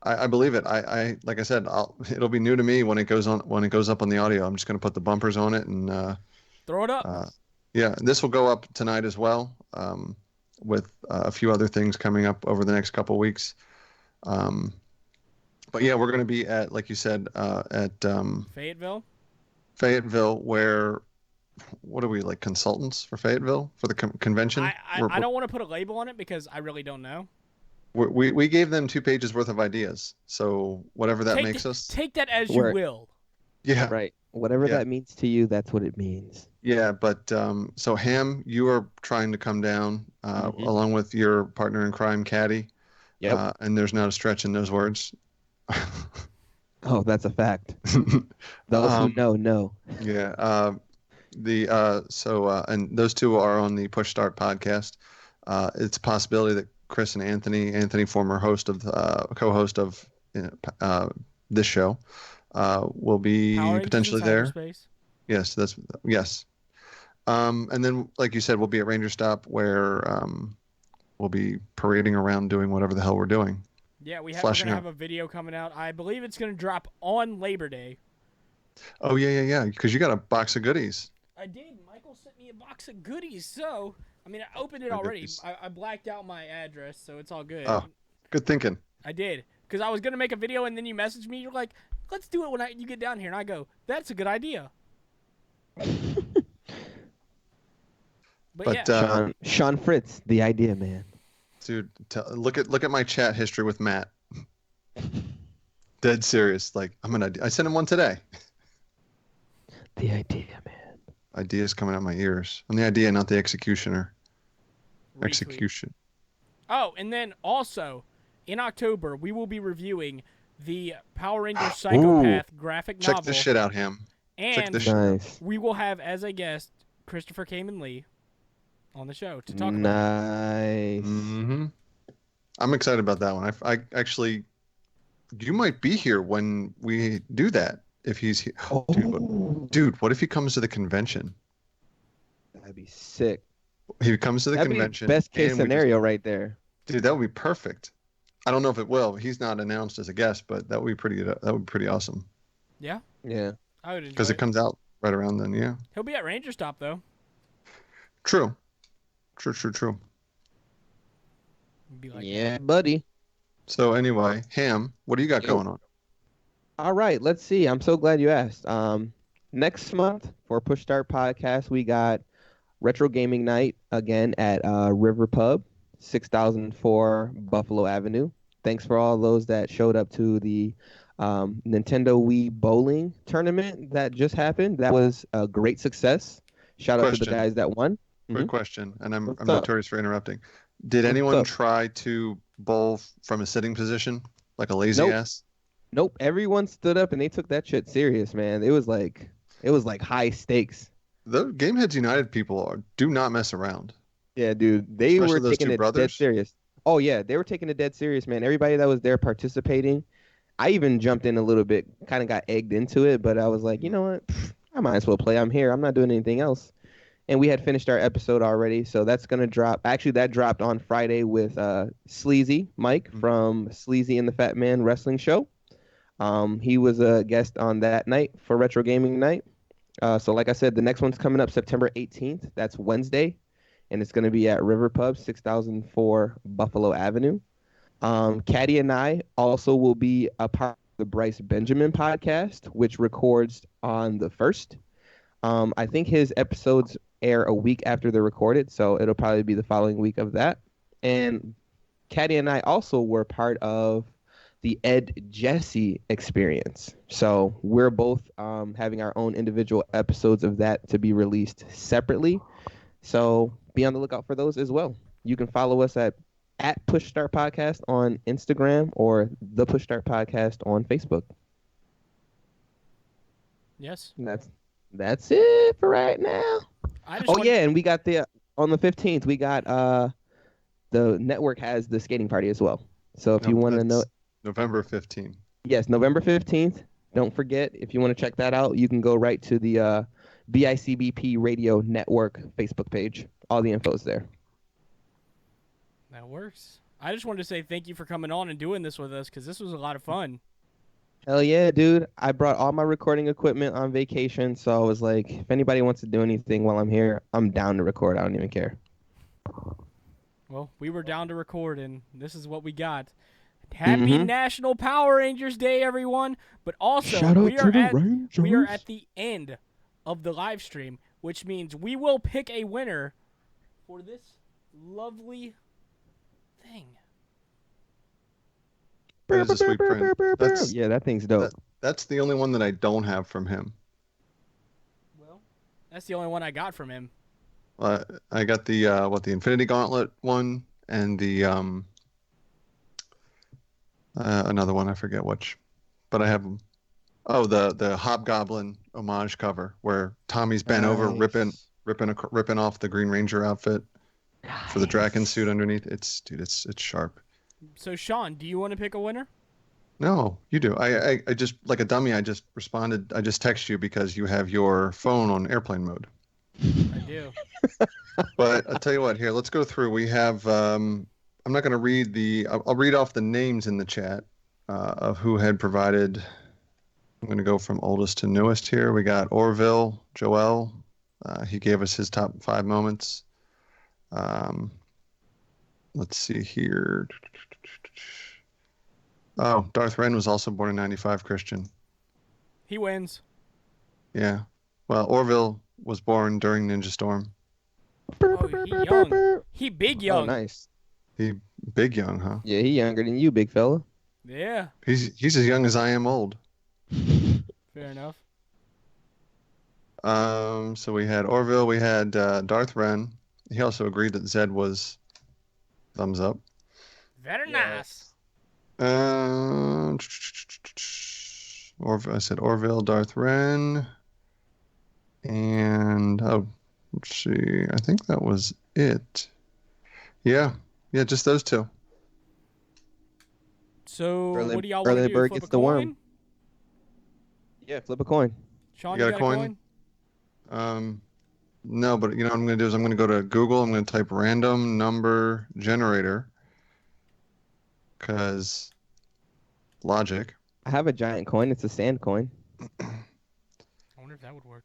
[SPEAKER 2] I believe it. I like I said, it'll be new to me when it goes up on the audio. I'm just going to put the bumpers on it and
[SPEAKER 1] throw it up.
[SPEAKER 2] Yeah, this will go up tonight as well. with a few other things coming up over the next couple weeks. But yeah, we're going to be at, like you said, at
[SPEAKER 1] Fayetteville.
[SPEAKER 2] Fayetteville, where what are we, like consultants for Fayetteville for the convention?
[SPEAKER 1] I don't want to put a label on it because I really don't know.
[SPEAKER 2] We gave them 2 pages worth of ideas, so whatever that makes us.
[SPEAKER 1] Take that as you will.
[SPEAKER 2] Yeah.
[SPEAKER 3] Right. Whatever that means to you, that's what it means.
[SPEAKER 2] Yeah, but so Ham, you are trying to come down along with your partner in crime, Caddy.
[SPEAKER 3] Yep.
[SPEAKER 2] And there's not a stretch in those words.
[SPEAKER 3] Oh, that's a fact. Those who know.
[SPEAKER 2] Yeah. And those 2 are on the Push Start podcast. It's a possibility that Chris and Anthony, former host of co-host of this show, will be potentially there. Yes, yes. And then, like you said, we'll be at Ranger Stop, where we'll be parading around doing whatever the hell we're doing.
[SPEAKER 1] Yeah, we're going to have a video coming out. I believe it's going to drop on Labor Day.
[SPEAKER 2] Oh, yeah, because you got a box of goodies.
[SPEAKER 1] I did. Michael sent me a box of goodies, so, I mean, I opened it already. I blacked out my address, so it's all good.
[SPEAKER 2] Oh, good thinking.
[SPEAKER 1] I did, because I was going to make a video, and then you messaged me. You're like, let's do it when you get down here. And I go, that's a good idea. But yeah.
[SPEAKER 3] Sean Fritz, the idea man.
[SPEAKER 2] Dude, look at my chat history with Matt. Dead serious. Like, I sent him one today.
[SPEAKER 3] The idea man.
[SPEAKER 2] Ideas coming out my ears. I'm the idea, not the executioner.
[SPEAKER 1] Retweet.
[SPEAKER 2] Execution.
[SPEAKER 1] Oh, and then also in October we will be reviewing the Power Rangers Psychopath graphic novel.
[SPEAKER 2] Check this shit out, Ham.
[SPEAKER 1] And we will have as a guest Christopher Kamen Lee on the show to talk about it.
[SPEAKER 3] Nice.
[SPEAKER 2] Mm-hmm. I'm excited about that one. I actually, you might be here when we do that if he's here. Oh. Dude, what if he comes to the convention?
[SPEAKER 3] That'd be sick.
[SPEAKER 2] He comes to the convention.
[SPEAKER 3] Best case scenario right there.
[SPEAKER 2] Dude, that would be perfect. I don't know if it will. He's not announced as a guest, but that would be pretty. That would be pretty awesome.
[SPEAKER 1] Yeah.
[SPEAKER 3] Yeah.
[SPEAKER 1] I would enjoy
[SPEAKER 2] because it comes out right around then. Yeah.
[SPEAKER 1] He'll be at Ranger Stop though.
[SPEAKER 2] True.
[SPEAKER 1] Be like,
[SPEAKER 3] yeah, buddy.
[SPEAKER 2] So anyway, Ham, what do you got going on?
[SPEAKER 3] All right, let's see. I'm so glad you asked. Next month for Push Start Podcast, we got Retro Gaming Night again at River Pub, 6004 Buffalo Avenue. Thanks for all those that showed up to the Nintendo Wii bowling tournament that just happened. That was a great success. Shout out to the guys that won.
[SPEAKER 2] Quick question, and I'm notorious for interrupting. Did anyone try to bowl from a sitting position like a lazy ass?
[SPEAKER 3] Nope. Everyone stood up and they took that shit serious, man. It was like high stakes.
[SPEAKER 2] The Gameheads United people do not mess around.
[SPEAKER 3] Yeah, dude. They were taking it dead serious. Oh yeah, they were taking it dead serious, man. Everybody that was there participating. I even jumped in a little bit, kind of got egged into it, but I was like, you know what? I might as well play. I'm here. I'm not doing anything else. And we had finished our episode already, so that's going to drop. Actually, that dropped on Friday with Sleazy Mike from Sleazy and the Fat Man Wrestling Show. He was a guest on that night for Retro Gaming Night. So like I said, the next one's coming up September 18th. That's Wednesday, and it's going to be at River Pub, 6004 Buffalo Avenue. Caddy and I also will be a part of the Bryce Benjamin podcast, which records on the 1st. I think his episodes air a week after they're recorded, so it'll probably be the following week of that. And Caddy and I also were part of the Ed Jesse experience. So we're both having our own individual episodes of that to be released separately. So be on the lookout for those as well. You can follow us at Push Start Podcast on Instagram or the Push Start Podcast on Facebook.
[SPEAKER 1] Yes.
[SPEAKER 3] That's it for right now. And we got on the 15th, we got the network has the skating party as well. So if you want to know,
[SPEAKER 2] November 15th.
[SPEAKER 3] Yes, November 15th. Don't forget, if you want to check that out, you can go right to the BICBP Radio Network Facebook page. All the info's there.
[SPEAKER 1] That works. I just wanted to say thank you for coming on and doing this with us because this was a lot of fun.
[SPEAKER 3] Hell yeah, dude. I brought all my recording equipment on vacation, so I was like, if anybody wants to do anything while I'm here, I'm down to record. I don't even care.
[SPEAKER 1] Well, we were down to record, and this is what we got. Happy
[SPEAKER 3] Mhm.
[SPEAKER 1] National Power Rangers Day, everyone! But also,
[SPEAKER 3] Shout out
[SPEAKER 1] we
[SPEAKER 3] to
[SPEAKER 1] are
[SPEAKER 3] the
[SPEAKER 1] at
[SPEAKER 3] Rangers.
[SPEAKER 1] we are at the end of the live stream, which means we will pick a winner for this lovely thing.
[SPEAKER 2] That is a sweet print. That's
[SPEAKER 3] Yeah, that thing's dope.
[SPEAKER 2] that's the only one that I don't have from him.
[SPEAKER 1] Well, that's the only one I got from him.
[SPEAKER 2] I got the the Infinity Gauntlet one and the another one, I forget which, but I have them. Oh, the Hobgoblin homage cover where Tommy's bent over
[SPEAKER 3] Nice.
[SPEAKER 2] ripping off the Green Ranger outfit for the Draken
[SPEAKER 3] Nice.
[SPEAKER 2] suit underneath. It's sharp.
[SPEAKER 1] So, Sean, do you want to pick a winner?
[SPEAKER 2] No, you do. I just, like a dummy, I just responded. I just text you because you have your phone on airplane mode.
[SPEAKER 1] I do.
[SPEAKER 2] But I'll tell you what, here, let's go through. We have, I'm not going to read I'll read off the names in the chat of who had provided. I'm going to go from oldest to newest here. We got Orville, Joel. He gave us his top 5 moments. Let's see here. Oh, Darth Wren was also born in 95, Christian.
[SPEAKER 1] He wins.
[SPEAKER 2] Yeah. Well, Orville was born during Ninja Storm.
[SPEAKER 1] Oh, he young. He big young.
[SPEAKER 3] Oh, nice.
[SPEAKER 2] He big young, huh?
[SPEAKER 3] Yeah, he younger than you, big fella.
[SPEAKER 1] Yeah,
[SPEAKER 2] He's as young as I am old.
[SPEAKER 1] fair enough.
[SPEAKER 2] So we had Orville, we had Darth Wren. He also agreed that Zed was thumbs up.
[SPEAKER 1] Very
[SPEAKER 3] Yes.
[SPEAKER 1] nice.
[SPEAKER 2] I said Orville, Darth Wren, and let's see. I think that was it. Yeah, just those two.
[SPEAKER 1] So,
[SPEAKER 3] Early-
[SPEAKER 1] what do y'all want to
[SPEAKER 3] early
[SPEAKER 1] do?
[SPEAKER 3] bird
[SPEAKER 1] Flip
[SPEAKER 3] gets
[SPEAKER 1] a
[SPEAKER 3] the
[SPEAKER 1] coin?
[SPEAKER 3] worm. Yeah, flip a coin.
[SPEAKER 1] Sean,
[SPEAKER 2] You
[SPEAKER 1] you
[SPEAKER 2] got
[SPEAKER 1] got
[SPEAKER 2] a
[SPEAKER 1] a
[SPEAKER 2] coin?
[SPEAKER 1] coin?
[SPEAKER 2] No, but you know what I'm going to do is I'm going to go to Google. I'm going to type random number generator because logic.
[SPEAKER 3] I have a giant coin. It's a sand coin.
[SPEAKER 1] I wonder if that would work.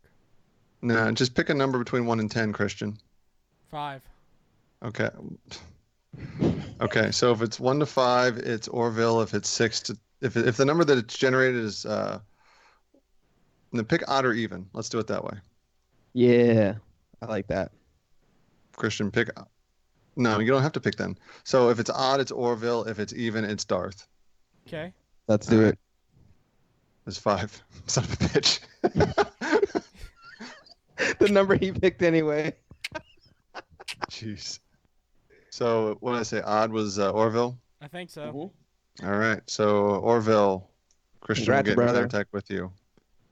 [SPEAKER 2] No, just pick a number between 1 and 10, Christian.
[SPEAKER 1] 5.
[SPEAKER 2] Okay. Okay, so if it's 1 to 5, it's Orville. If it's 6 to if the number that it's generated is then pick odd or even. Let's do it that way.
[SPEAKER 3] Yeah, I like that.
[SPEAKER 2] Christian, pick. No, you don't have to pick then. So if it's odd, it's Orville. If it's even, it's Darth.
[SPEAKER 1] Okay.
[SPEAKER 3] Let's do
[SPEAKER 2] All
[SPEAKER 3] it.
[SPEAKER 2] It's 5. Son of a bitch.
[SPEAKER 3] The number he picked anyway.
[SPEAKER 2] Jeez. So what did I say? Odd was Orville.
[SPEAKER 1] I think so.
[SPEAKER 2] All right. So Orville, Christian will
[SPEAKER 3] Congrats,
[SPEAKER 2] get in
[SPEAKER 3] brother.
[SPEAKER 2] contact with you.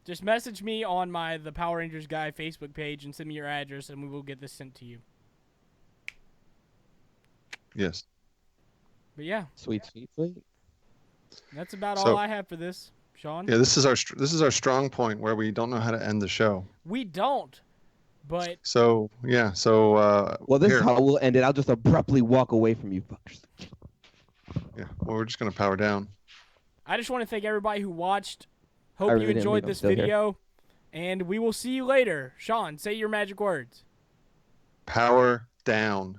[SPEAKER 1] Just message me on the Power Rangers Guy Facebook page and send me your address, and we will get this sent to you.
[SPEAKER 2] Yes.
[SPEAKER 1] But yeah,
[SPEAKER 3] Sweet.
[SPEAKER 1] that's about
[SPEAKER 2] So-
[SPEAKER 1] all I have for this, Sean.
[SPEAKER 2] Yeah. This is our strong point where we don't know how to end the show.
[SPEAKER 1] We don't, but
[SPEAKER 2] So yeah. So
[SPEAKER 3] Well, this
[SPEAKER 2] here.
[SPEAKER 3] is how we'll end it. I'll just abruptly walk away from you fuckers.
[SPEAKER 2] Yeah. Well, we're just gonna power down.
[SPEAKER 1] I just want to thank everybody who watched. Hope
[SPEAKER 3] I
[SPEAKER 1] you
[SPEAKER 3] really didn't
[SPEAKER 1] enjoyed
[SPEAKER 3] leave, I'm
[SPEAKER 1] this
[SPEAKER 3] still here.
[SPEAKER 1] video, and we will see you later. Sean, say your magic words.
[SPEAKER 2] Power down.